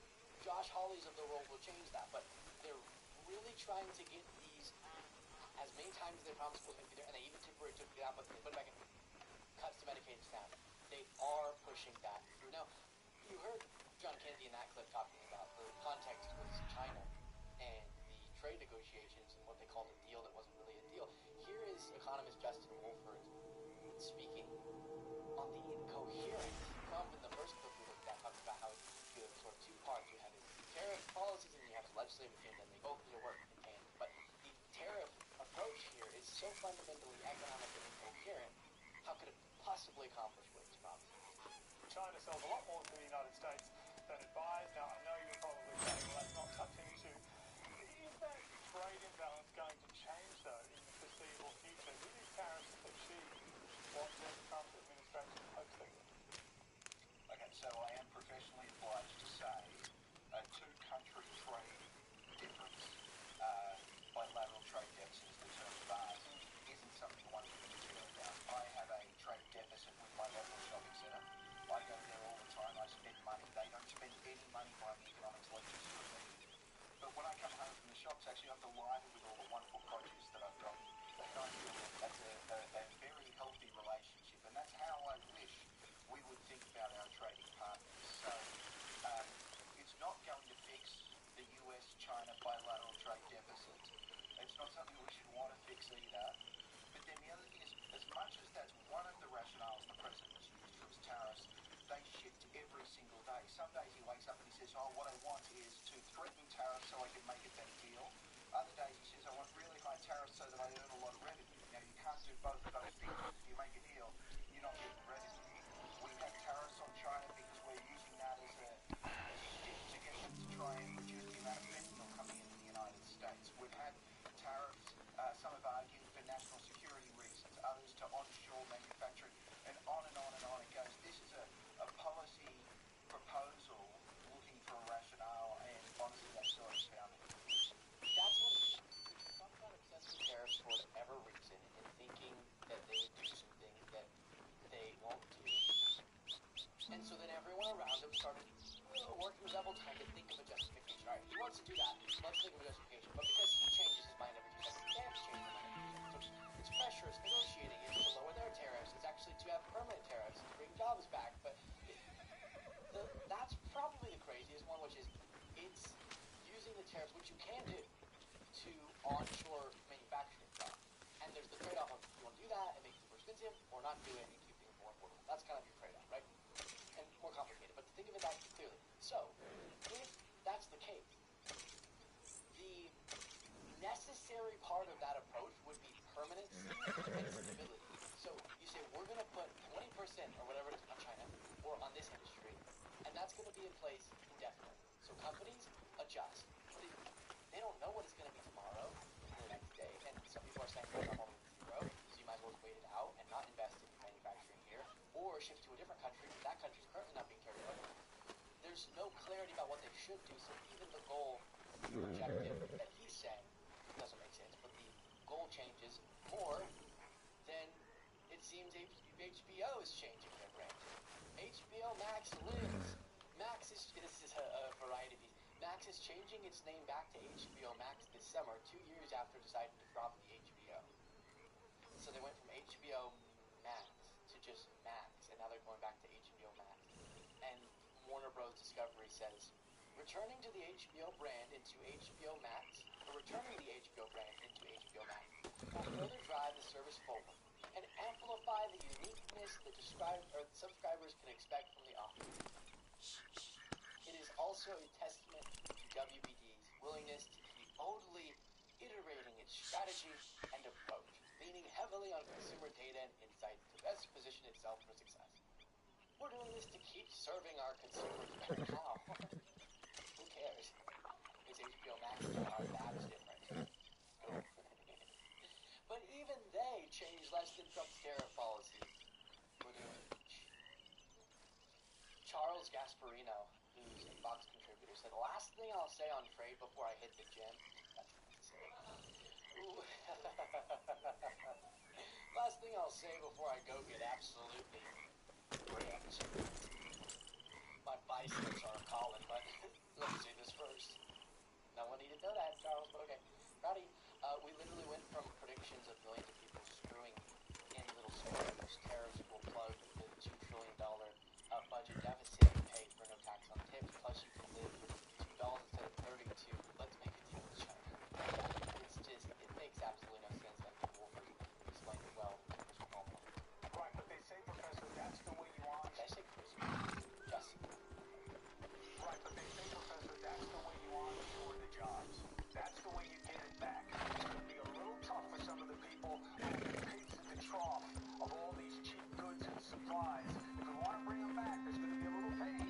Josh Hawleys of the world will change that, but they're really trying to get these as many times as they promised was going to be there, and they even temporarily took it out, but they put it back in cuts to Medicaid staff. They are pushing that through. Now, you heard John Kennedy in that clip talking about the context was China and the trade negotiations and what they called a deal that wasn't really a deal. Here is economist Justin Wolford speaking on the incoherent Trump in the first clip we looked at, talking about how you have sort of two parts. You have his tariff policies and you have his legislative agenda, and they both need to work in tandem. But the tariff approach here is so fundamentally economically incoherent. How could it possibly accomplish what it's promised? China sells a lot more to the United States than it buys. Now, I know you're probably saying, well, that's not such an issue. Is that trade imbalance going to change, though, in the foreseeable future? Do these tariffs achieve what the Trump administration hopes they will? Okay, so I am professionally obliged to say a two-country trade difference, bilateral trade deficits, the term bars, isn't something one can care about. I have a trade deficit with my local shopping centre. I go there all the time. I spend money. They don't spend any money buying economics lectures from me. But when I come home from the shops, actually, I'm delighted with all the wonderful produce that I've got. And I feel that's a very healthy relationship. And that's how I wish we would think about our trading partners. So it's not going to fix the US-China bilateral trade deficit. It's not something we should want to fix either. But then the other thing is, as much as that's one of the rationales the president has used for his tariffs, they shift every single day. Some days he wakes up and he says, oh, what I want is to threaten tariffs so I can make a better deal. Other days he says, I want really high tariffs so that I earn a lot of revenue. Now, you can't do both of those things. If you make a deal, you're not getting revenue. We have tariffs on China because we're using that as a stick to get them to try and reduce the amount of fentanyl coming into the United States. We've had tariffs, some have argued for national security reasons, others to onshore manufacturing, and on and on and on it goes. This is a policy proposal looking for a rationale, and honestly, that's so astounding. That's what Trump got obsessed with tariffs for whatever reason, and thinking that they would do something that they won't do. And so then everyone around him started working double time to think of a justification. All right, he wants to do that. Let's think of a justification. But because he changes his mind every 2 seconds, they have to change their mind every 2 seconds. So it's pressure, it's negotiating, it's to lower their tariffs, it's actually to have permanent tariffs to bring jobs back. But that's probably the craziest one, which is it's using the tariffs, which you can do, to onshore manufacturing jobs. And there's the trade-off of you want to do that and make it more expensive, or not do it and keep things more affordable. That's kind of your trade-off, right? And more complicated, but think of it that clearly. So, if that's the case, the necessary part of that approach would be permanency and stability. So, you say, we're going to put 20% or whatever it is on China, or on this industry, and that's going to be in place indefinitely. So, companies adjust. But they don't know what it's going to be tomorrow, or the next day, and some people are saying, well, I'm only zero, so you might as well wait it out and not invest in manufacturing here, or shift to a different country, but that country's currently not being carried over. There's no clarity about what they should do, so even the goal, the objective that he's saying doesn't make sense, but the goal changes more, then it seems HBO is changing their brand. HBO Max lives. Max is, this is a variety piece. Max is changing its name back to HBO Max this summer, 2 years after deciding to drop the HBO. So they went from HBO Max to just Max, and now they're going back to HBO Max. And Warner Bros. Discovery says, returning to the HBO brand into HBO Max, or returning the HBO brand into HBO Max, will further drive the service forward and amplify the uniqueness that subscribers can expect from the offering. It is also a testament to WBD's willingness to keep boldly iterating its strategy and approach, leaning heavily on consumer data and insights to best position itself for success. We're doing this to keep serving our consumers better. How? Who cares? It's HBO Max now. That is different. Cool. But even they changed less than Trump's tariff policy for their reach. Charles Gasparino, who's a Fox contributor, said, the last thing I'll say on trade before I hit the gym. That's what to say. Last thing I'll say before I go get absolutely ripped. My biceps are calling, but let me say didn't know that, Charles, but okay. Rowdy, we literally went from predictions of millions of people screwing in little squares. Tariffs will plug the $2 trillion budget deficit and pay for no tax on tips. Plus, you can live with $2 instead of 30 to let's make a deal with China. It's just, it makes absolutely no sense, and Wolf has explained it well in Chris McCall. Right, but they say, Professor, that's the way you want. Did I say Chris? Just. Right, but they say, Professor, that's the way you onshore the jobs. That's the way you get it back. It's going to be a little tough for some of the people who have been pigs in the trough of all these cheap goods and supplies. If we want to bring them back, there's going to be a little pain,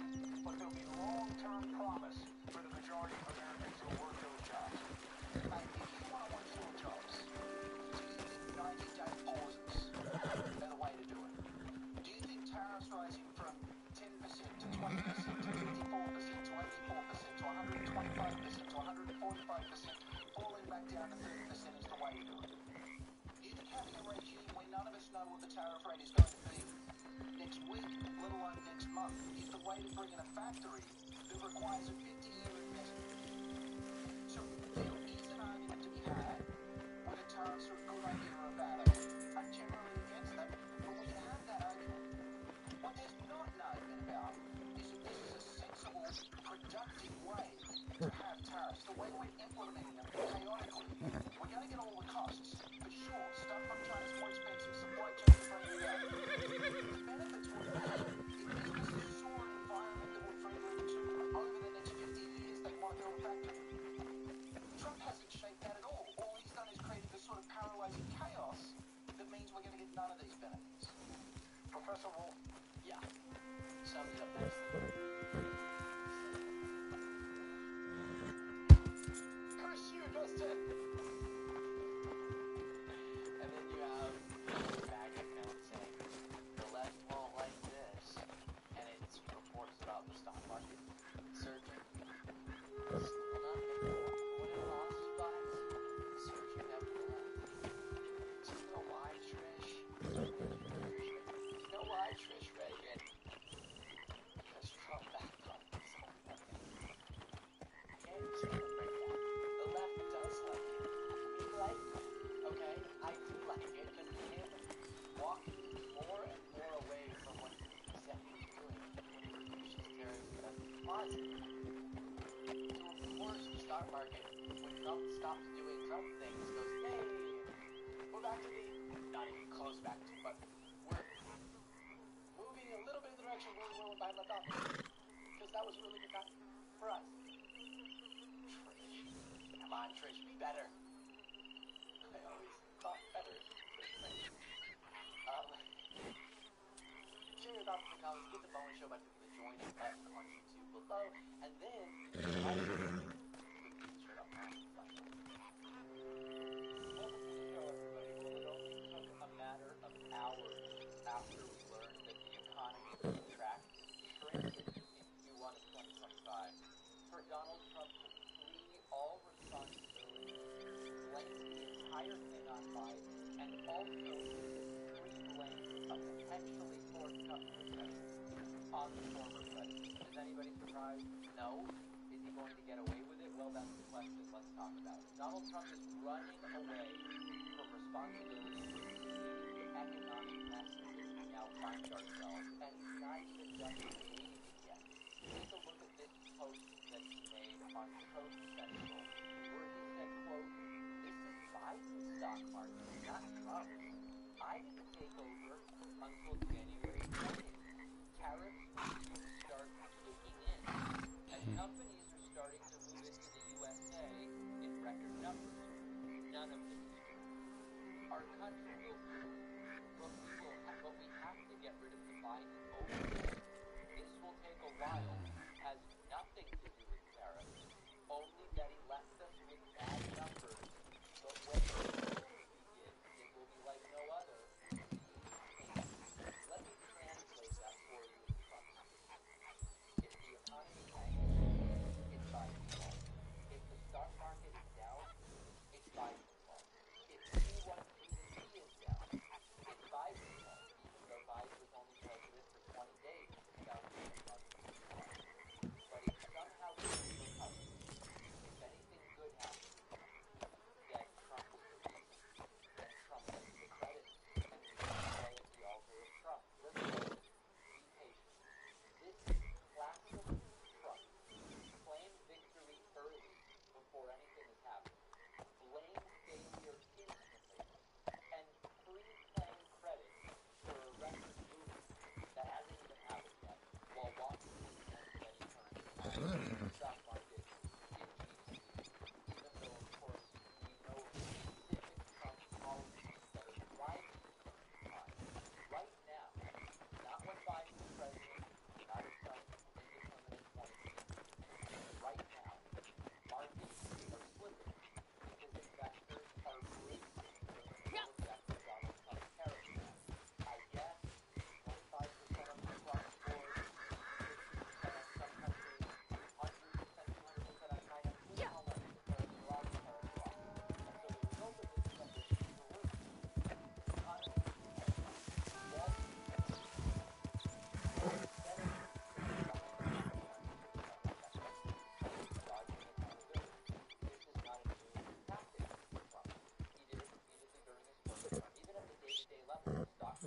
but there'll be long-term promise for the majority of Americans who work those jobs. Mate, if you want to onshore jobs, do you think 90-day pauses are the way to do it? Do you think tariffs rising from 10% to 20% to 54% to 84% to 125% to 145%, falling back down to 30% is the way to do it? Do you think having a regime where none of us know what the tariff rate is going to be next week, let alone next month, is the way to bring in a factory that requires a 50-year investment? So there is an argument to be had whether tariffs are a good idea or a bad idea. I'm generally against them, but we can have that argument. What there's not an argument about is that this is a sensible, productive way to have tariffs. The way we're implementing them chaotically, we're going to get all the costs. For sure, stuff from China's more expensive, supply chains are breaking down. The benefits will be if businesses saw an environment that we're friendly to over the next 50 years, they want to build a factory. Trump hasn't shaped that at all. All he's done is created this sort of paralyzing chaos that means we're going to get none of these benefits. Professor Wolf, Yeah. Sums it up nicely. Curse you, Dustin! And then you have the bag account saying, the left won't like this. And it's reports about the stock market surging. Still not making what it lost by. Surging nevertheless. Do you know why, Trish? Do you know why, Trish Reagan? Because Trump backed on himself. And just gonna break down. The left does like it. We like it. Okay? I do like it because him walking more and more away from what he said he was doing when he reduced his tariffs and positive. So of course the stock market, when Trump stops doing Trump things, goes, hey, we're back to the, not even close back to, but we're moving a little bit in the direction where we were when Biden left office. Because that was a really good time for us. Trish. Come on, Trish, be better. I always thought better. Share your thoughts in the comments, get the bonus show by clicking the join button on YouTube below, and then like the shirt up now. welcome to the show, everybody. Well, it only took a matter of hours after we learned that the economy would contract, shrinking in Q1 of 2025, for Donald Trump to flee all responsibility, blame the entire thing on Biden, and also re-blame a potentially forthcoming recession on the former president. Is anybody surprised? No. Is he going to get away with it? Well, that's the question. Let's talk about it. Donald Trump is running away from responsibility for the economic mess in which we now find ourselves, and he's not even done creating it yet. Take a look at this post that he made on Truth Central, where he said, quote, this is Biden's stock market, not Trump's. I didn't take over until January 20th. Tariffs will start kicking in, and companies are starting to move into the USA in record numbers. None of this is true. Our country will boom, but we have to get rid of the Biden overlay. This will take a while, has nothing to do with tariffs, only that he left us with bad numbers, but when the polls begin, it will be like no other. Let me translate that for you in Trump's speech. If the economy tanks, it's Biden's fault. If the stock market is down, it's Biden's fault. If Q1 GDP is down, it's Biden's fault, even though Biden was only president for 20 days in 2021. But if somehow things recover, if anything good happens,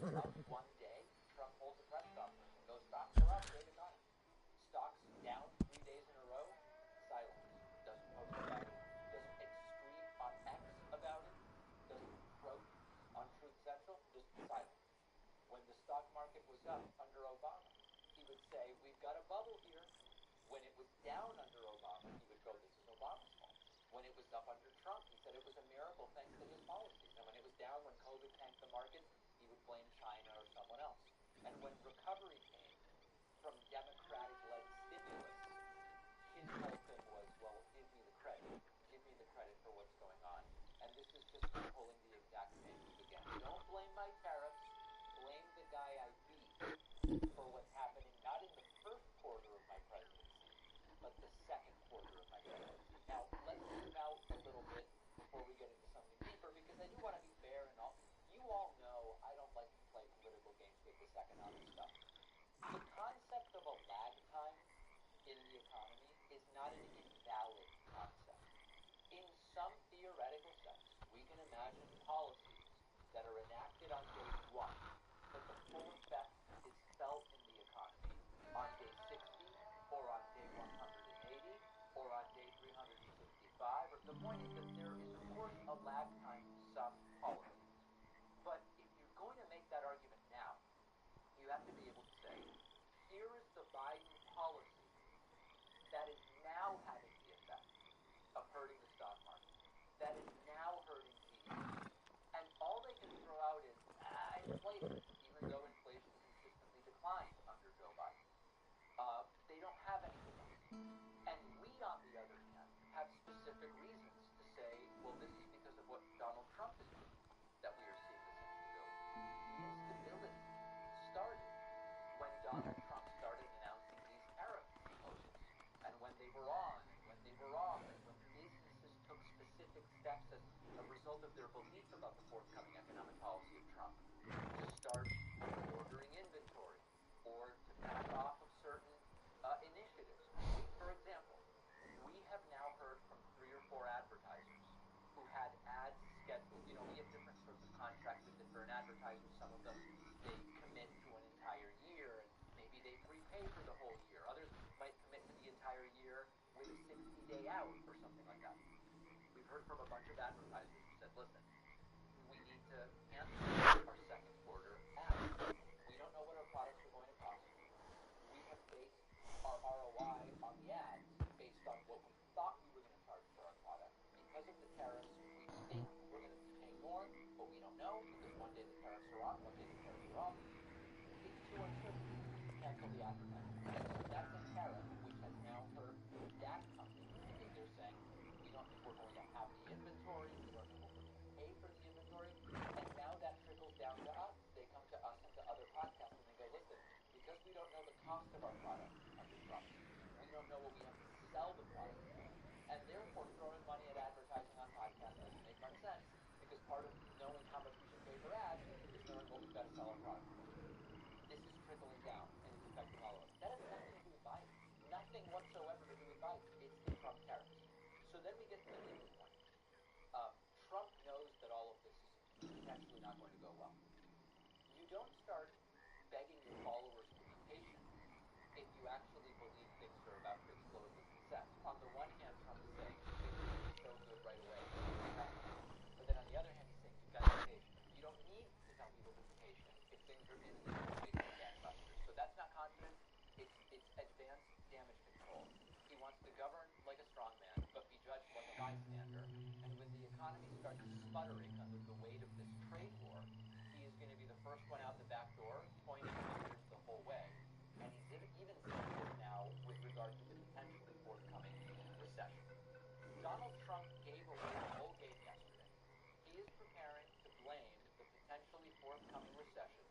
One day, Trump holds a press conference and goes, stocks are up, great economy. Stocks down 3 days in a row, silence. Doesn't post about it, doesn't excrete on X about it, doesn't croak on Truth Central, just silent. When the stock market was up under Obama, he would say, we've got a bubble here. When it was down under Obama, he would go, this is Obama's fault. When it was up under Trump, he said it was a miracle thanks to his policies. And when it was down, when COVID tanked the markets, he would blame China or someone else. And when recovery came from Democratic-led stimulus, his whole thing was, well, give me the credit. Give me the credit for what's going on. And this is just pulling the exact same move again. Don't blame my tariffs. Blame the guy I beat for what's happening, not in the first quarter of my presidency, but the second quarter of my presidency. Now, let's zoom out a little bit before we get into something deeper, because I do want to be fair and all. You all know I don't like to play political games with this economic stuff. The concept of a lag time in the economy is not an invalid concept. In some theoretical sense, we can imagine policies that are enacted on day one, but the full effect is felt in the economy on day 60, or on day 180, or on day 365. Or the point is that there is, of course, a lag time to some policies. But if you're going to make that argument now, you have to be able to say, here is the Biden policy that is now having the effect of hurting the stock market, that is now hurting GDP. And all they can throw out is, inflation, even though inflation consistently declines under Joe Biden. They don't have anything else. And we, on the other hand, have specific reasons to say, well, this is because of what Donald Trump is doing that we are seeing this instability. The instability started when Donald Trump started announcing these tariff proposals, and when they were on, and when they were off, and when businesses took specific steps as a result of their belief about the forthcoming economic policy of Trump to start ordering inventory or to back off of certain initiatives. For example, we have now heard from 3 or 4 advertisers who had ads scheduled. You know, we have different sorts of contracts with different advertisers. Some of them, they commit to an entire year, and maybe they prepay for the whole year. Others might commit to the entire year with a 60-day out or something like that. We've heard from a bunch of advertisers who said, listen, we need to cancel our second quarter ads. We don't know what our products are going to cost. We have based our ROI on the ads based on what we thought we were going to charge for our product. Because of the tariffs, we think we're going to be paying more, but we don't know because one day the tariffs are on, one day the tariffs are off. It's too uncertain. Cancel the advertising. And so that's a tariff which has now hurt that company because they're saying, we don't think we're going to have the inventory, we don't think we're going to pay for the inventory, and now that trickles down to us. They come to us and to other podcasts and they go, listen, because we don't know the cost of our product under Trump, we don't know what we have to sell the product for, and therefore throwing money at advertising on podcasts doesn't make much sense, because part of knowing how much we should pay for ads is knowing what we've got to sell our product for. This is trickling down, and it's affecting all of us. That has nothing to do with Biden. Nothing whatsoever to do with Biden. It's the Trump tariffs. So then we get to the next point. Trump knows that all of this is potentially not going to go well. You don't start begging your followers to be patient if you actually believe things are about to explode with success. On the one hand, Trump is saying things are going to be so good right away. But then on the other hand, he's saying you've got to be patient. You don't need to tell people to be patient if things are imminently gangbusters. So that's not confidence. It's advanced damage control. He wants to govern like a strong man, but be judged like a bystander. And when the economy starts sputtering under the weight of this trade war, he is going to be the first one out the back door, pointing fingers the whole way. And he's even saying this now with regard to the potentially forthcoming recession. Donald Trump gave away the whole game yesterday. He is preparing to blame the potentially forthcoming recession,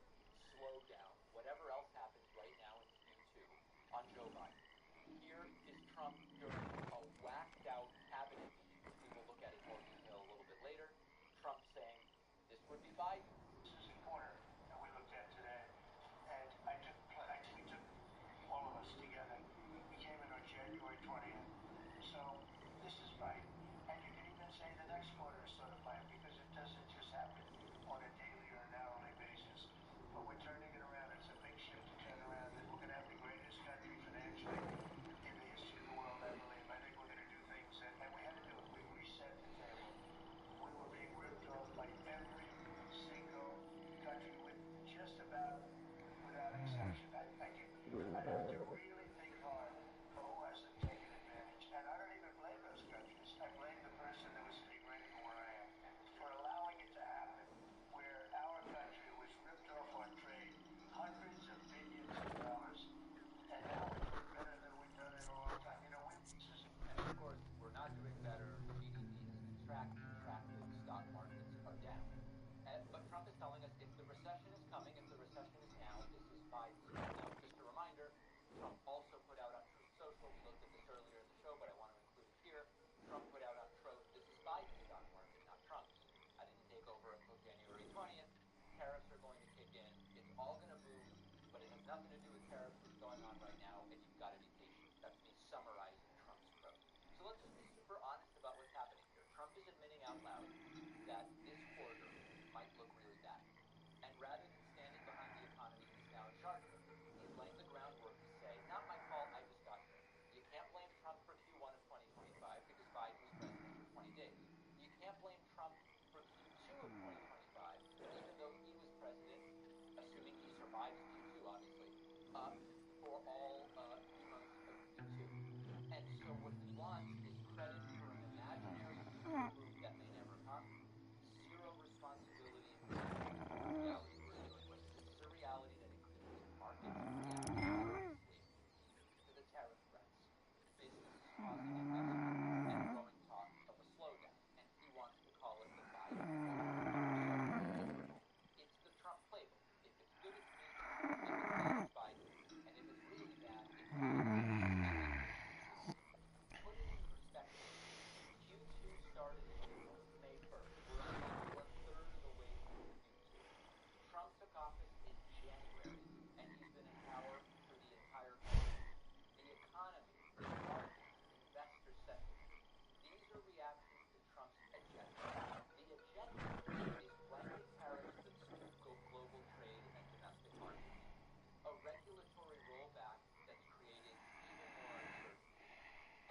slowdown, whatever else happens right now in Q2, on Joe Biden. Here is Trump during a whacked out cabinet meeting, which we will look at in more detail a little bit later. Trump saying this would be Biden. This is the quarter that we looked at today, and we took all of us together. We came in on January 20th. So this is Biden. And you can even say the next quarter is sort of Biden because it doesn't just happen on a daily or an hourly basis. all going to boom, but it has nothing to do with tariffs that's going on right now, and you've got to be patient. That's me summarizing Trump's quote. So let's just be super honest about what's happening here. Trump is admitting out loud that this quarter might look really bad. And rather than standing behind the economy, he's now in charge of it. He's laying the groundwork to say, not my fault, I just got here. You can't blame Trump for Q1 of 2025 because Biden was president for 20 days. You can't blame Trump for Q2 of 2025, even though he was president, assuming he survives Q2, obviously, for all 3 months of Q2. And so what he wants is credit for an imaginary future proof that may never come, zero responsibility for the reality we're dealing with. This is a reality that includes markets reacting to the tariff threats, businesses pausing investment, and growing talk of a slowdown. And he wants to call it the Biden playbook. So it's the Trump playbook. If it's good, it's me. If it's bad, it's Biden. And if it's really bad, it's Biden. Put it in perspective. Q2 started in April, May 1st. We're about one-third of the way through Q2. Trump took office in January, and he's been in power for the entire quarter. The economy, the market, investor sentiment. These are reactions to Trump's agenda. The agenda is blanket tariffs that spook global trade and domestic markets. A regulatory rollback that's created even more uncertainty.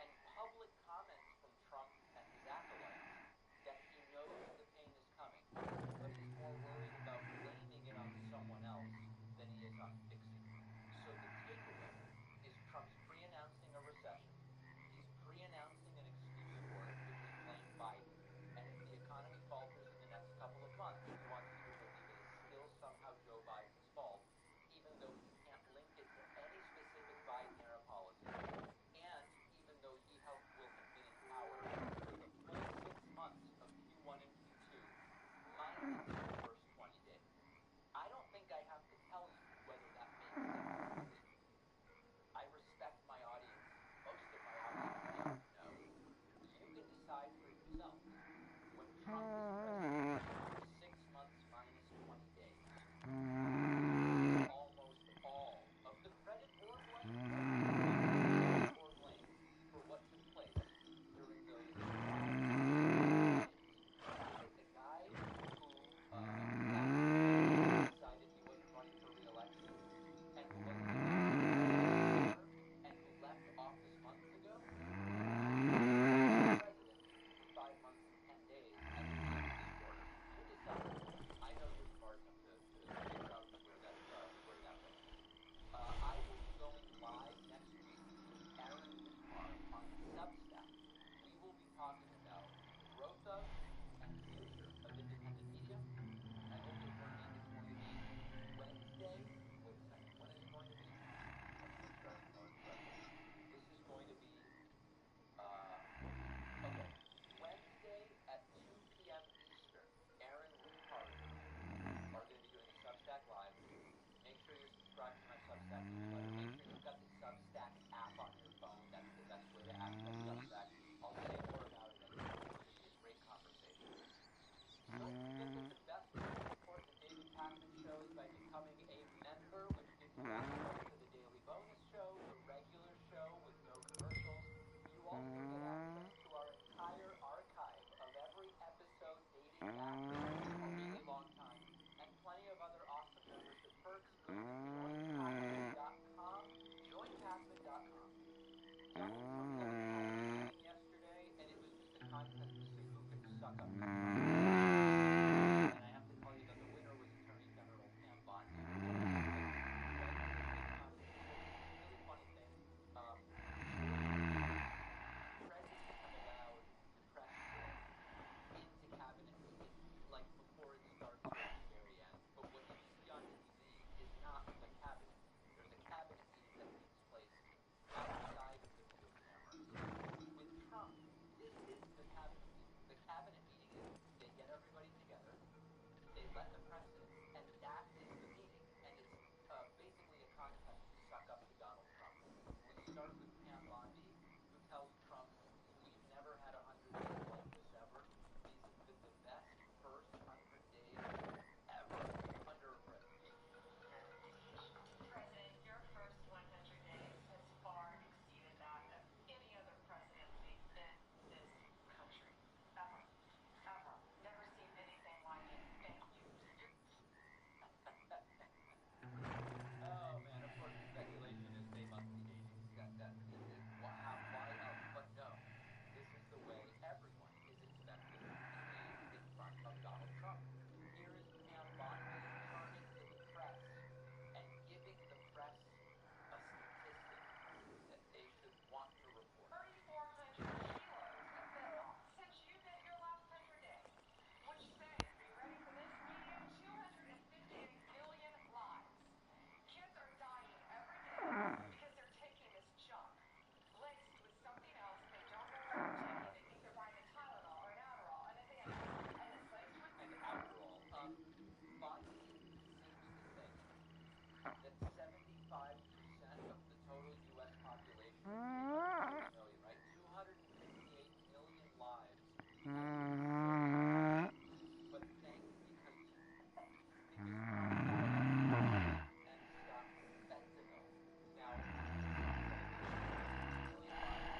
And public comments from Trump and his acolytes that he knows the pain is coming, but he's more worried about blaming it on someone else than he is on fixing it. So the takeaway is Trump's pre-announcing a recession. He's pre-announcing an excuse for it, which is blame Biden. And if the economy falters in the next couple of months, he wants you to believe it is still somehow Joe Biden's fault, even though he can't link it to any specific Biden-era policy. And even though he will have been in power for the full 6 months of Q1 and Q2, minus the first 20 days. I don't think I have to tell you whether that makes sense. I respect my audience. Most of my audience know. You can decide for yourself. When Trump is president for 6 months minus 20 days, almost all of the credit or blame for what took place during those days. Is it the guy who decided he wasn't running for re-election and who wasn't and who left office months ago? President for 5 months and 10 days at the end of this quarter. You decide. I know you're smart enough to figure out where that went. I will be going live next week with Aaron Lucar on Substack. We will be talking about the growth of and future of independent media. I hope you'll join me. It's going to be Wednesday. Wait a second. When is it going to be? Let me make sure I know it correctly. This is going to be okay. Wednesday at 2 p.m. Eastern. Aaron Lucar are going to be doing a Substack live. Make sure you're subscribed to my Substack newsletter. Make sure you've got the Substack app on your phone. That's the best way to access Substack. I'll say more about it. I think it's going to be a great conversation. Don't forget that the best way to support the David Pakman Show is by becoming a member, which gives you access to the daily bonus show, the regular show with no commercials. You also get access to our entire archive of every episode dating back a really long time, and plenty of other awesome membership perks. Go to joinpakman.com that 75% of the total U.S. population is 340 million, right? 258 million lives but because and stop fentanyl. Now, million lives.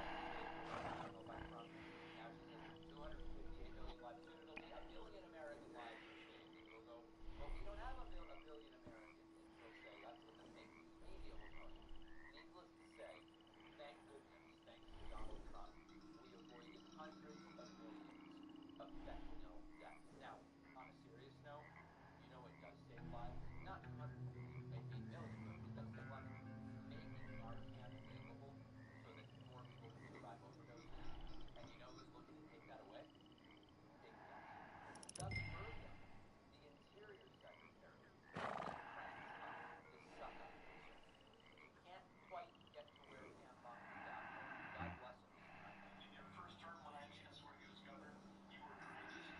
I don't know if I'm from here. Now she says 258 million lives. Soon it'll be a billion American lives are saved, and we'll go. But we don't have a billion Americans, and she'll say that's what the fake news media will tell you. Needless to say, thank goodness, thanks to Donald Trump, we avoided hundreds of millions of fentanyl deaths. Now, on a serious note, you know what does save lives? Not 258 million, but it does save lives. Making Narcan available so that more people can survive overdoses. And you know who's looking to take that away? Big tech. Doug Burgum, the Interior Secretary, cranks up the suck-up culture. He can't quite get to where Pam Bondi got, and God bless him. In your first term when I asked where he was governor, you were courageous.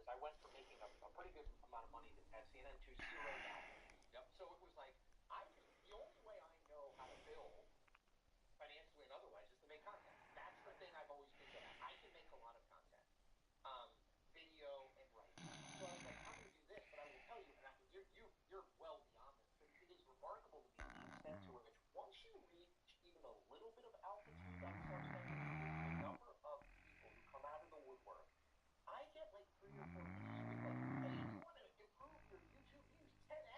is I went from making a pretty good amount of money at CNN to zero now. Yep. So it was like, the only way I know how to build financially and otherwise is to make content. That's the thing I've always been good at. I can make a lot of content, video and writing. So I was like, I'm going to do this, but I will tell you, and you're well beyond this, but it is remarkable to me the extent to which once you reach even a little bit of altitude on something, the number of people who come out of the woodwork, I get like 3 or 4 messages like, hey, you want to improve your YouTube views 10x?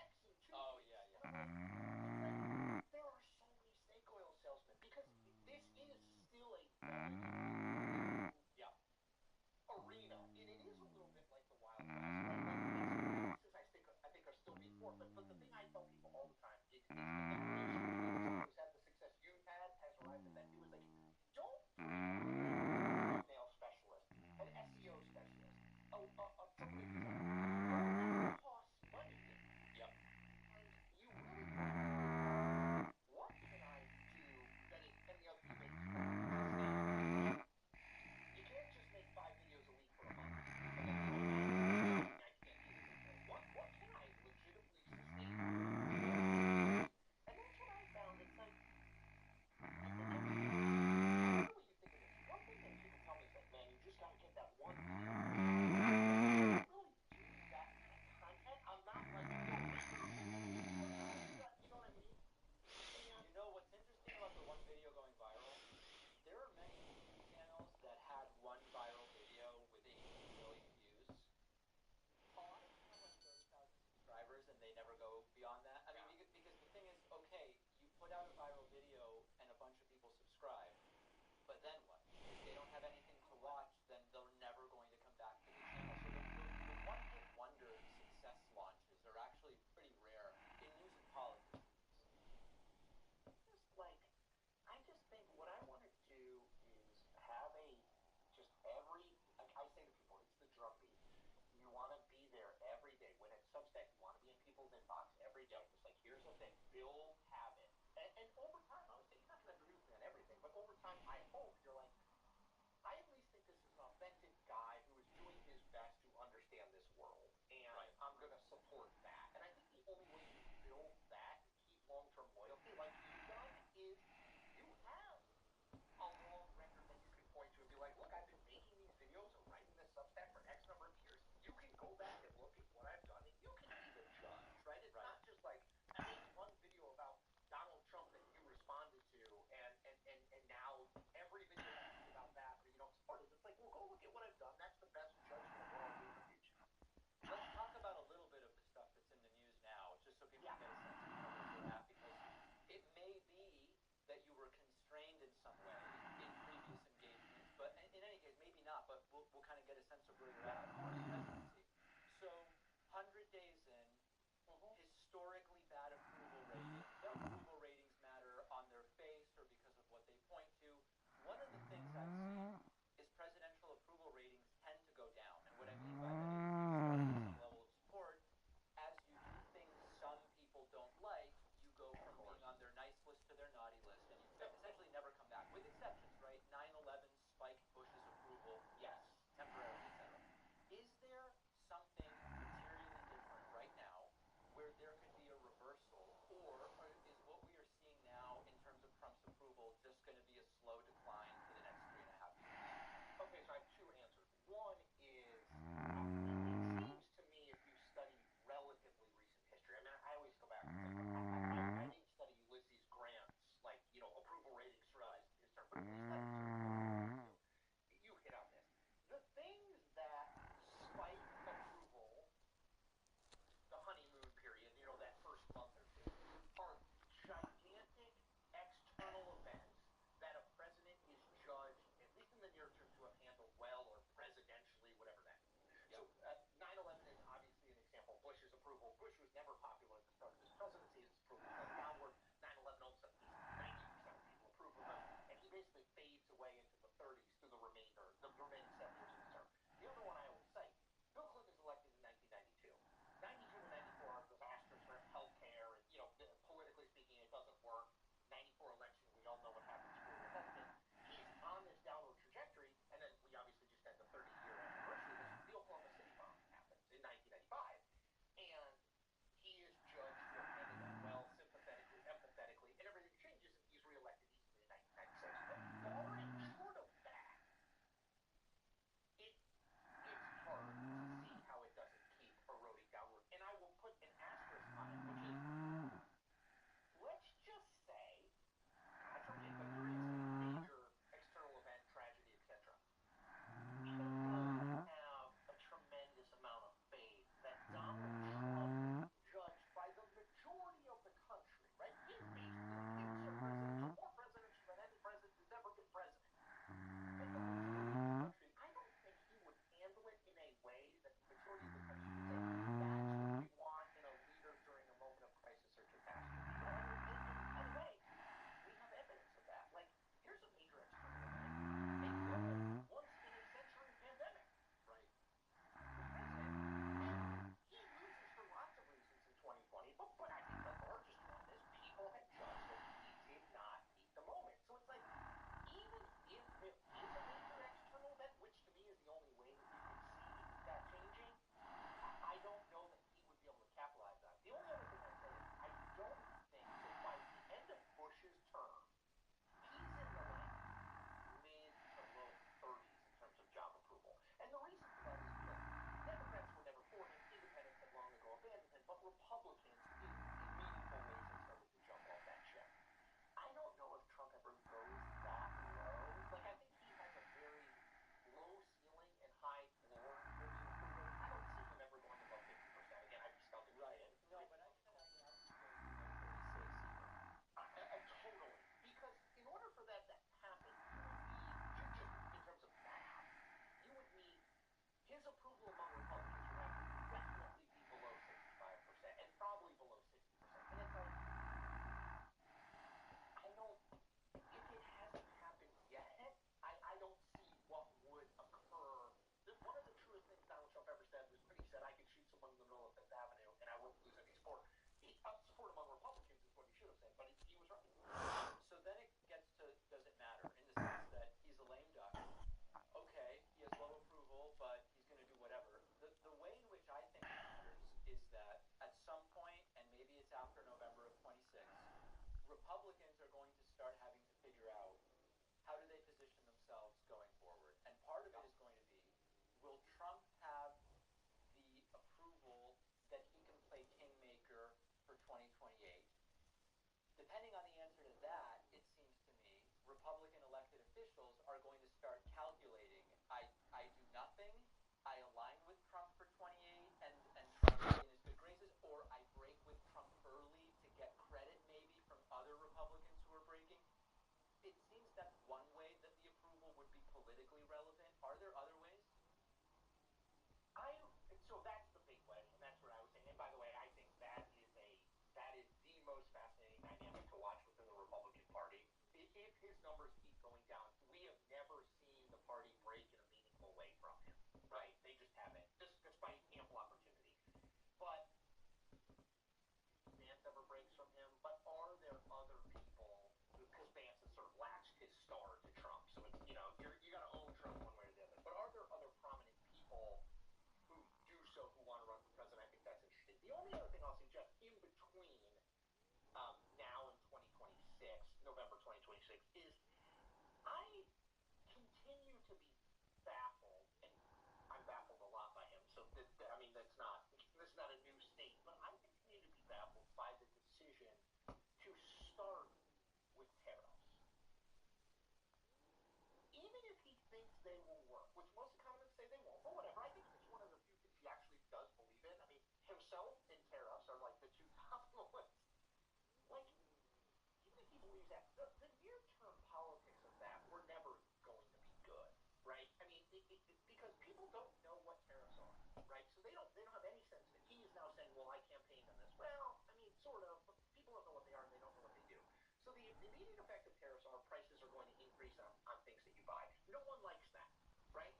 is that the near-term politics of that were never going to be good, right? I mean, because people don't know what tariffs are, right? So they don't have any sense of it. He is now saying, well, I campaigned on this. Well, I mean, sort of, but people don't know what they are and they don't know what they do. So the immediate effect of tariffs are prices are going to increase on things that you buy. No one likes that, right?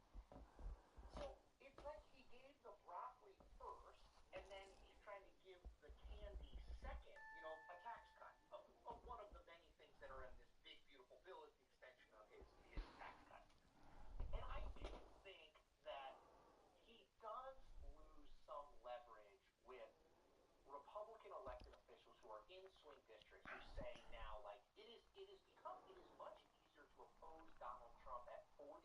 So it's like he gave the broccoli first, and then he's trying to give the candy second, a tax cut of one of the many things that are in this big, beautiful bill is the extension of his tax cut. And I do think that he does lose some leverage with Republican elected officials who are in swing districts who say now, like, it is much easier to oppose Donald Trump at 40%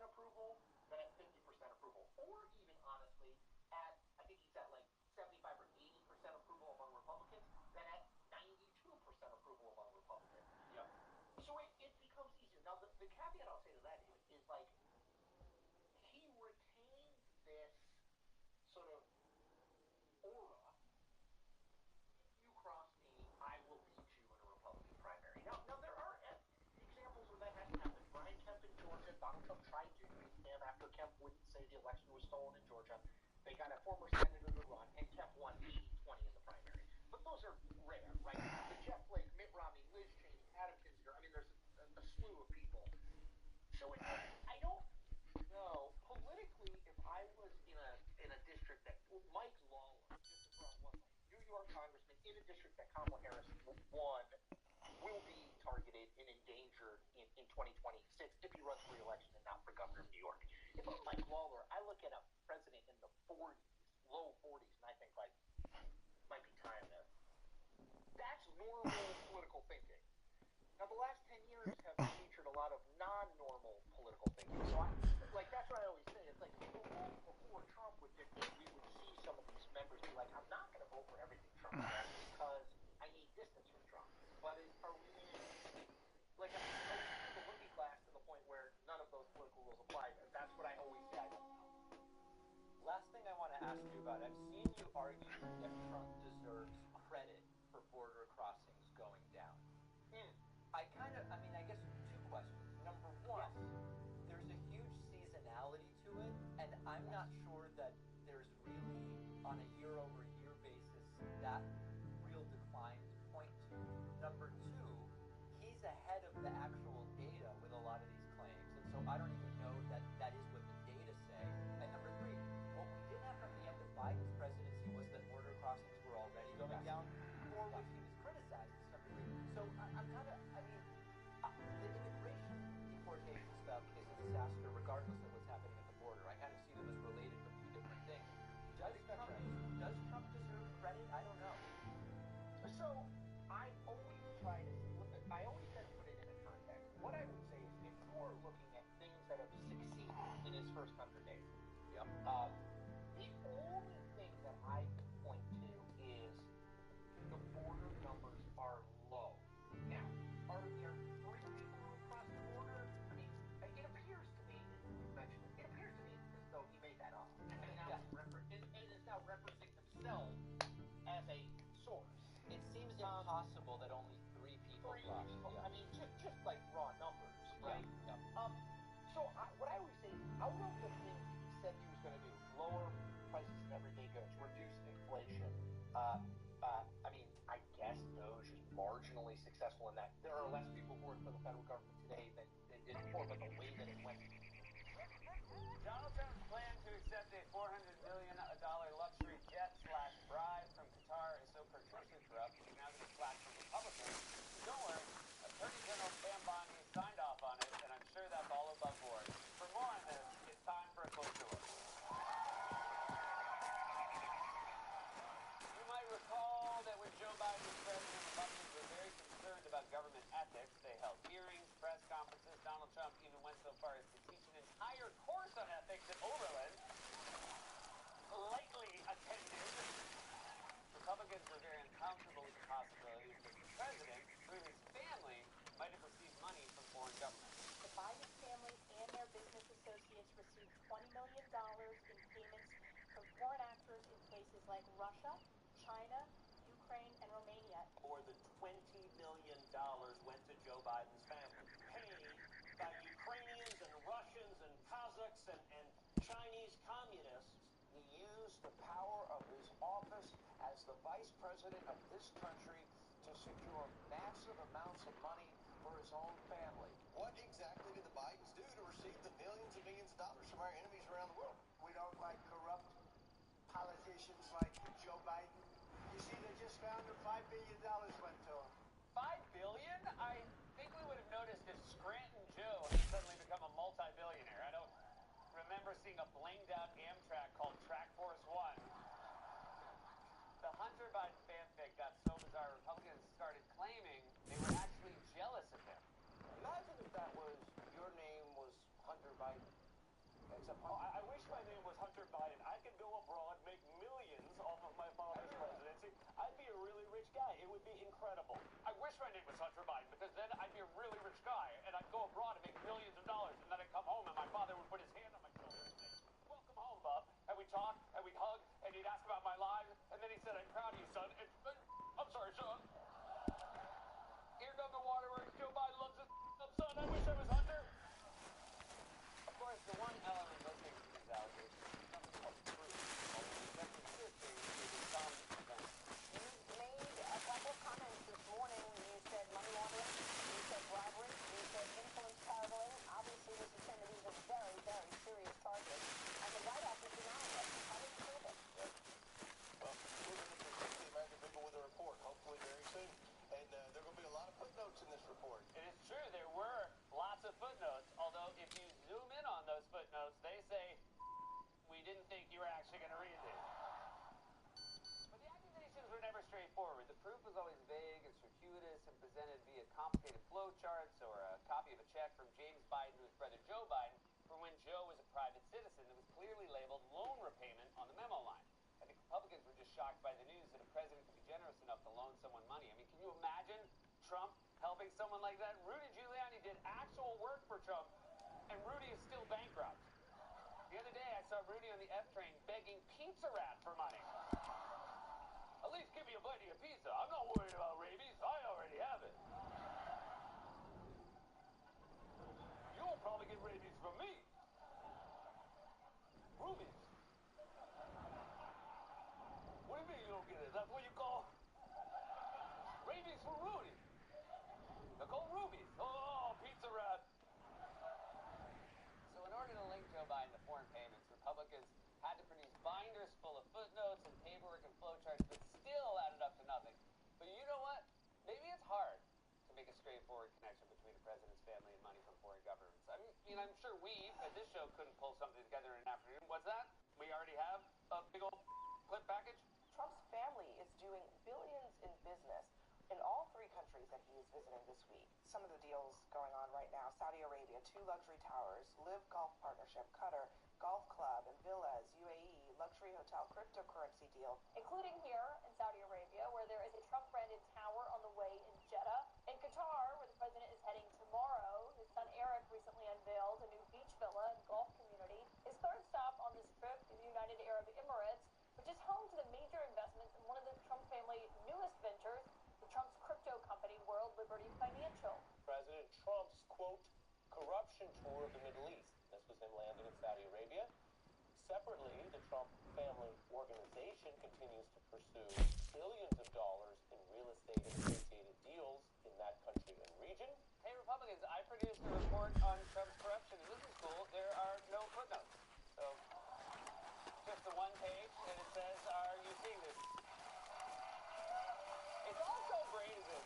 approval than at 50% approval, or even honestly at, I think he's at like 75 or 80% approval among Republicans than at 92% approval among Republicans. Yep. So it becomes easier. Now the caveat I'll say to that is like he retained this sort of aura. If you cross me, I will beat you in a Republican primary. Now there are examples where that hasn't happened. Brian Kemp in Georgia, Donald Trump tried to beat him after Kemp wouldn't say the election was stolen in Georgia. They got a former senator to run, and Kemp won 80-20 in the primary. But those are rare, right? The Jeff Flake, Mitt Romney, Liz Cheney, Adam Kinzinger. I mean, there's a slew of people. So I don't know politically if I was in a district that Mike Lawler, just to throw out one name, New York congressman in a district that Kamala Harris won, will be targeted and endangered in 2026 if he runs for re-election and not for governor of New York. If I'm Mike Lawler, I look at a president in the 40s, low 40s, and I think like might be time to. That's normal political thinking. Now the last 10 years have featured a lot of non-normal political thinking. So that's what I always say. It's like before Trump would dictate, we would see some of these members be like, I'm not going to vote for everything Trump does because I need distance from Trump. But are we like are we through the looking glass to the point where none of those political rules apply? That's what I always say. I don't know. Last thing I want to ask you about, I've seen you argue that Trump deserves credit for border crossings going down. I guess two questions. Number one, there's a huge seasonality to it, and I'm not sure that there's really, on a year-over-year basis, that real decline to point to. Number two, he's ahead of the actual data with a lot of these claims, and so I don't even know that that is what the data say. And number three, what we did have from the end of Biden's presidency was that border crossings were already going down, for which he was criticized to some degree. So the immigration deportation stuff is a disaster regardless of what's happening at the border. I kind of see them as related but two different things. Does Trump deserve credit? I don't know. So I always try to put it in a context. What I would say is if you are looking at things that have succeeded in his first 100 days, Yep. The only thing that I can point to is the border numbers are low. Now, are there 3 people who crossed the border? I mean, it appears to me, you mentioned it appears to me as though he made that up. And now is now referencing himself as a source. It seems impossible that only 3 people crossed. Yeah. I mean, just like raw numbers, right? Yeah. So what I always say is, out of the things he said he was going to do, lower prices of everyday goods, reduce inflation, I mean, I guess those are marginally successful in that. There are less people who work for the federal government today than did before, but the way that it went. Donald Trump's plan to accept a $400 million luxury jet/bribe from Qatar is so perversely corrupt, it's now going to flash from Republicans. Don't worry, Attorney General Pam Bondi signed off on it, and I'm sure that's all above board. For more on this, it's time for a closer look. You might recall that when Joe Biden was president, Republicans were very concerned about government ethics. They held hearings, press conferences. Donald Trump even went so far as to teach an entire course on ethics at Oberlin. Lightly attended. Republicans were very uncomfortable with the possibility that the president, through his family, might have received money from foreign governments. The Biden family and their business associates received $20 million in payments from foreign actors in places like Russia, China, Ukraine, and Romania. More than $20 million Biden's family. Paid by Ukrainians and Russians and Kazakhs and Chinese communists. He used the power of his office as the vice president of this country to secure massive amounts of money for his own family. What exactly did the Bidens do to receive the millions and millions of dollars from our enemies around the world? We don't like corrupt politicians like Joe Biden. You see, they just found him $5 billion went to him. $5 billion? I think we would have noticed if Scranton Joe had suddenly become a multi-billionaire. I don't remember seeing a blinged-out Amtrak called Track Force One. The Hunter Biden fanfic got so bizarre, Republicans started claiming they were actually jealous of him. Imagine if that was, your name was Hunter Biden. Except I wish my name was Hunter Biden. I could go abroad, make millions off of my father's presidency. I'd be a really rich guy. It would be incredible. I wish my name was Hunter Biden, because then I'd be a really rich guy, and I'd go abroad and make millions of dollars, and then I'd come home and my father would put his hand on my shoulder and say, "Welcome home, bub." And we'd talk, and we'd hug, and he'd ask about my life, and then he said, "I'm proud of you, son." And, I'm sorry, son. Here come the waterworks. Joe Biden loves his son. I wish I was Hunter. Of course, the one element listening to these allegations is something called proof, although the judge insisting it is some event. You made a couple of comments this morning. You said money laundering, you said bribery, you said influence peddling. Obviously, this is saying that these are very, very serious charges. And the White House is denying it. How do you prove it? Well, we're going to present to the American people with a report, hopefully very soon. And there are going to be a lot of footnotes in this report. It is true, there were lots of footnotes, although if you zoom in on those footnotes, they say, "We didn't think you were actually going to read these." But the accusations were never straightforward. The proof was always vague and circuitous and presented via complicated flowcharts or a copy of a check from James Biden to his brother Joe Biden from when Joe was a private citizen that was clearly labeled loan repayment on the memo line. I think Republicans were just shocked by the news that a president could be generous enough to loan someone money. I mean, can you imagine Trump helping someone like that? Rudy Giuliani did actual work for Trump, and Rudy is still bankrupt. The other day, I saw Rudy on the F train begging Pizza Rat for money. At least give me a bite of your pizza. I'm not worried about rabies. I already have it. You'll probably get rabies from me. Rubies. What do you mean you don't get it? That's what you call rabies for Rudy. They're called rubies. Oh, Pizza Rat. So in order to link Joe Biden to foreign payments, Republicans had to produce binders full of footnotes and paperwork and flowcharts that still added up to nothing. But you know what? Maybe it's hard to make a straightforward connection between a president's family and money from foreign governments. I mean, I'm sure we, at this show, couldn't pull something together in an afternoon. What's that? We already have a big old clip package? Trump's family is doing billions in business in all three countries that he is visiting this week. Some of the deals going on right now: Saudi Arabia, 2 luxury towers, Live Golf Partnership, Qatar, Golf Club and villas, UAE, luxury hotel, cryptocurrency deal. Including here in Saudi Arabia, where there is a Trump-branded tower on the way in Jeddah. In Qatar, where the president is heading tomorrow, his son Eric recently unveiled a new beach villa and golf community. His third stop on this trip is the United Arab Emirates, which is home to the major investments in one of the Trump family newest ventures, the Trump's crypto company, World Liberty Financial. President Trump's, quote, corruption tour of the Middle East. This was him landing in Saudi Arabia. Separately, the Trump family organization continues to pursue billions of dollars in real estate and associated deals in that country and region. Hey, Republicans, I produced a report on Trump's corruption, and this is cool. There are no footnotes. So, just the one page, and it says, "Are you seeing this?" It's also brazen.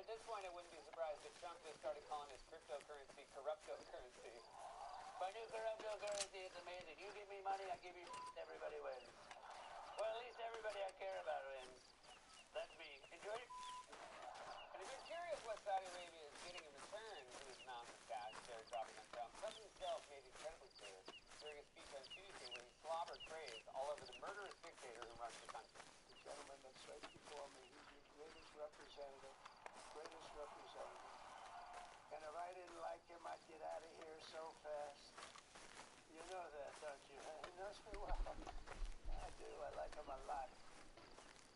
At this point, I wouldn't be surprised if Trump just started calling his cryptocurrency corruptocurrency. My new cryptocurrency, it's amazing. You give me money, I give you everybody wins. Well, at least everybody I care about wins. That's me. Enjoy it. And if you're curious what Saudi Arabia is getting in return for this mountain of cash they're dropping on Trump, Trump himself made it incredibly clear during a speech on Tuesday where he slobbered praise all over the murderous dictator who runs the country. The gentleman that's right before me, he's your greatest representative, greatest representative. And if I didn't like him, I'd get out of here so fast. You know that, don't you? He knows me well. I do. I like him a lot.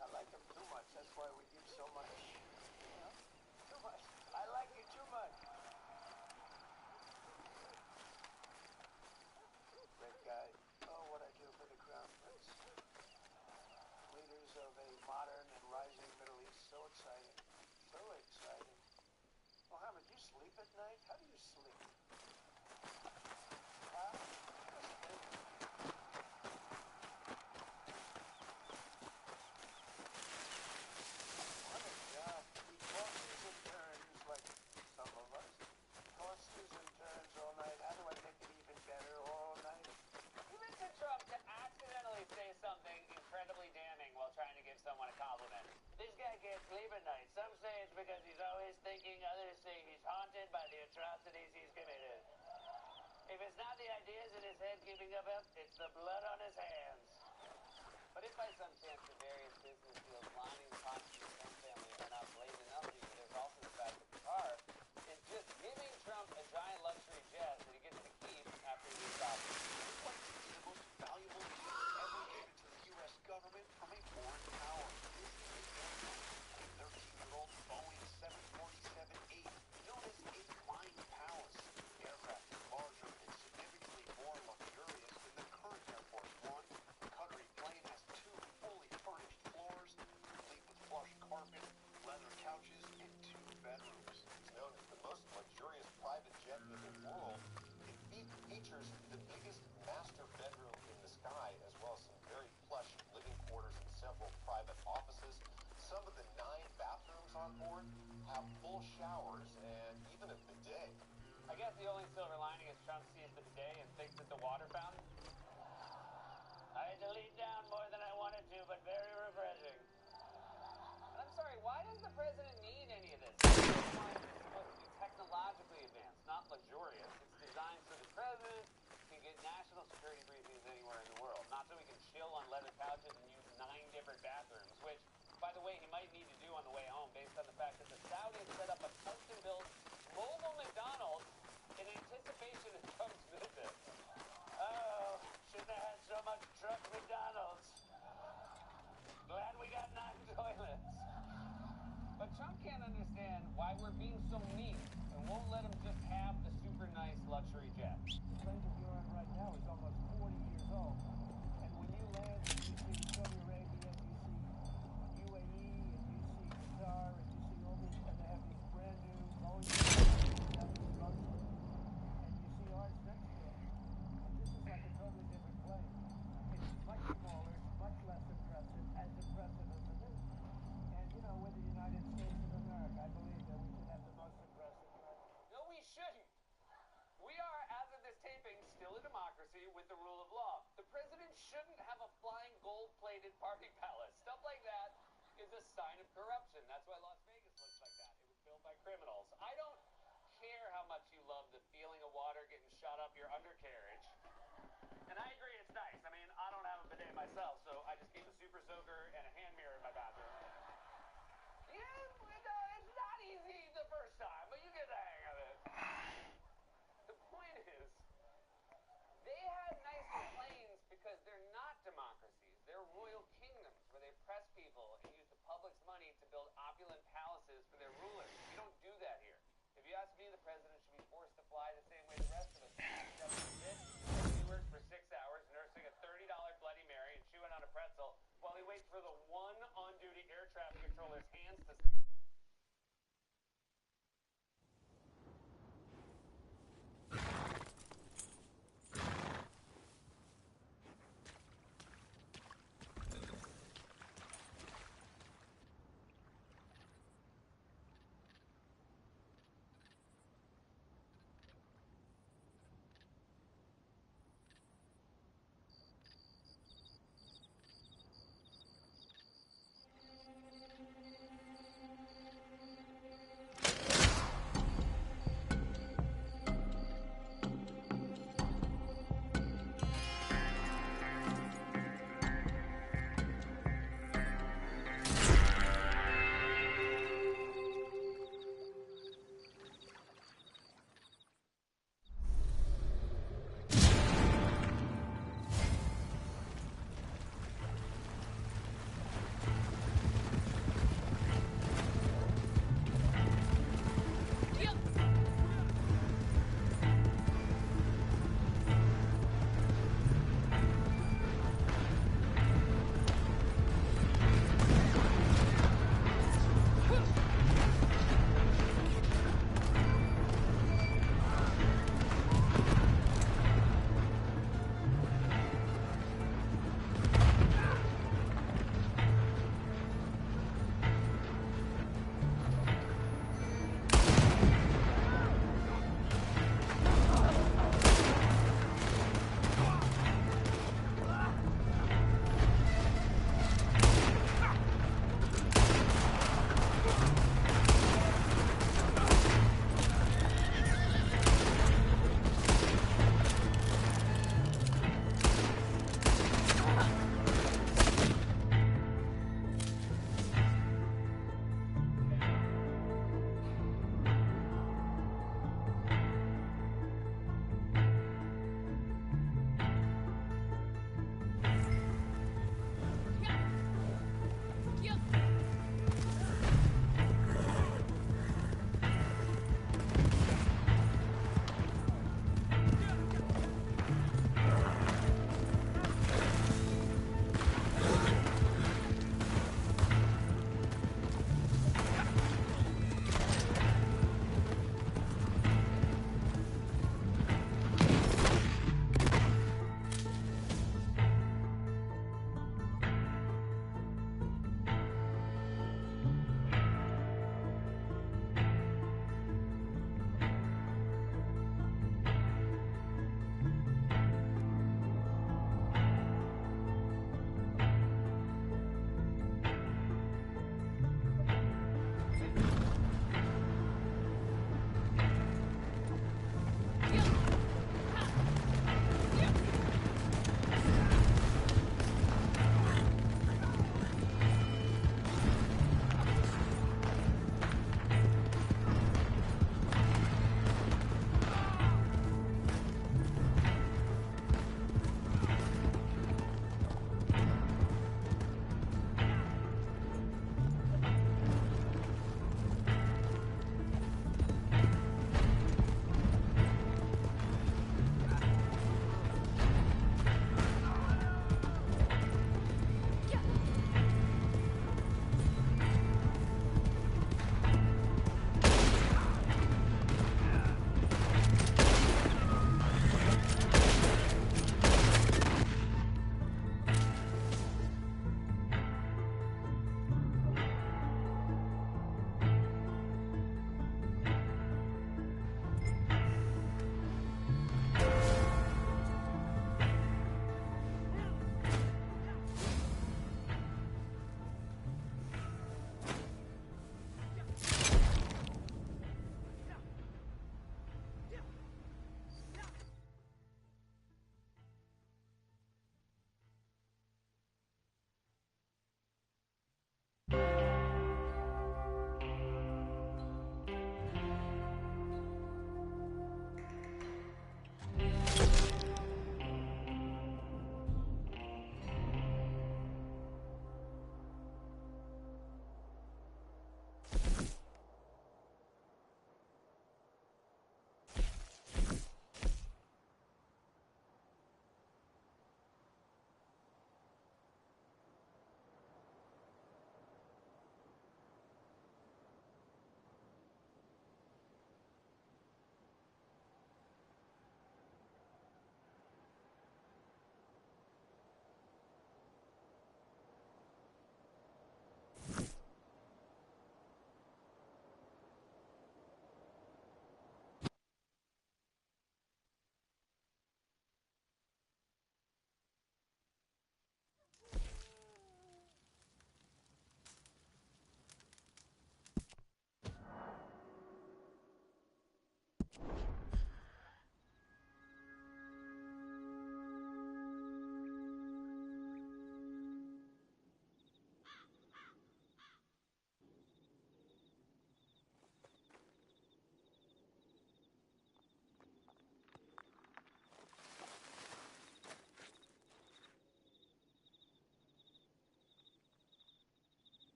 I like him too much. That's why we give so much. You know? Too much. his head keeping up, it's the blood on his hands. But if by some chance the various business deals lining the pockets of the Trump family are not blazing up to you, there's also the fact that Qatar is just giving Trump a giant luxury jet that he gets to keep after he leaves office. It's like the most valuable gift ever given to the U.S. government from a foreign power. This is a 13-year-old Boeing 747-8, known as a flying palace. The aircraft is larger and significantly more luxurious than the current Air Force One. The Qatari plane has 2 fully furnished floors, complete with plush carpet, leather couches, and 2 bedrooms. It's known as the most luxurious private jet in the world. It features the biggest master bedroom in the sky, as well as some very plush living quarters and several private offices. Some of the 9 bathrooms on board have full showers and even a bidet. I guess the only silver lining is Trump sees the bidet and thinks it's a water fountain. I had to lean down more than I wanted to, but very refreshing. And I'm sorry, why does the president need any of this? This line is supposed to be technologically advanced, not luxurious. It's designed so the president can get national security briefings anywhere in the world, not so he can chill on leather couches and use 9 different bathrooms, which, by the way, he might need to do on the way home based on the fact that the Saudis set up a custom-built mobile McDonald's in anticipation of Trump's visit. Oh, shouldn't have had so much truck McDonald's. Glad we got 9 toilets. But Trump can't understand why we're being so mean and won't let him just have the super nice luxury jet. The plane that you're on right now is almost 40 years old. And when you land and you see Saudi Arabia, and you see UAE, and you see Qatar, and you see all these, and they have these brand new Boeing 737 motion, and you see ours next to it, and this is like a totally different plane. It's much smaller, much less impressive, as impressive as it is. And, you know, we're the United States of America. I believe that we should have the most impressive plane. No, we shouldn't. We are, as of this taping, still a democracy with the rule of law. The president shouldn't have a flying gold-plated party palace. Stuff like that is a sign of corruption. That's why Las Vegas looks like that. It was built by criminals. I don't care how much you love the feeling of water getting shot up your undercarriage. And I agree, it's nice. I mean, I don't have a bidet myself, so I just keep a super soaker and a hand mirror in my bathroom. Yeah, it's not easy the first time, but you get the hang of it. The point is, they had nicer planes because they're not democracies. They're royal kingdoms where they press people and use the public's money to build opulent palaces for their rulers. We don't do that here. If you ask me, the president should be forced to fly the same way the rest of us do. Except he works for 6 hours nursing a $30 Bloody Mary and chewing on a pretzel while he waits for the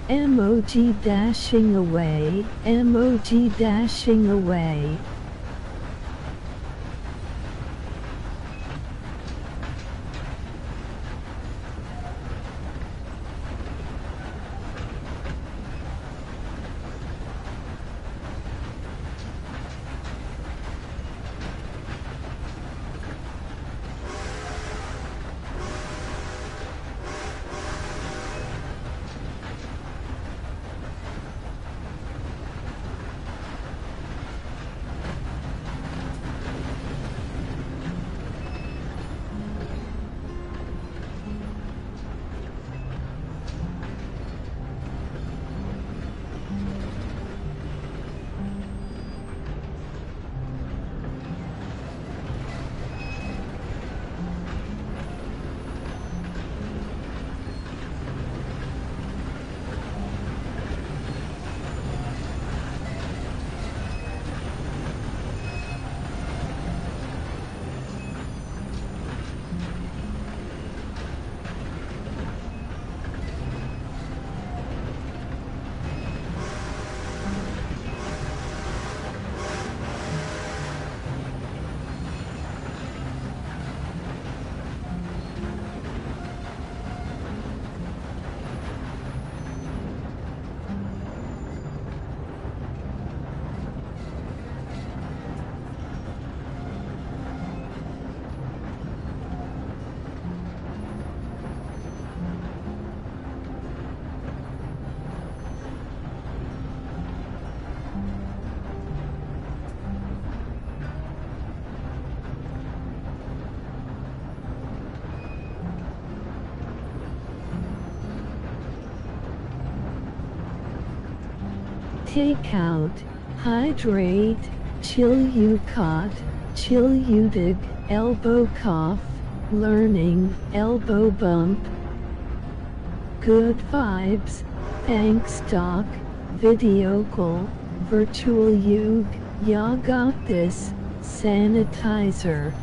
Emoji dashing away, emoji dashing away. Take out, hydrate, chill you caught, chill you dig, elbow cough, learning, elbow bump. Good vibes, thanks doc, video call, virtual yug, ya got this, sanitizer.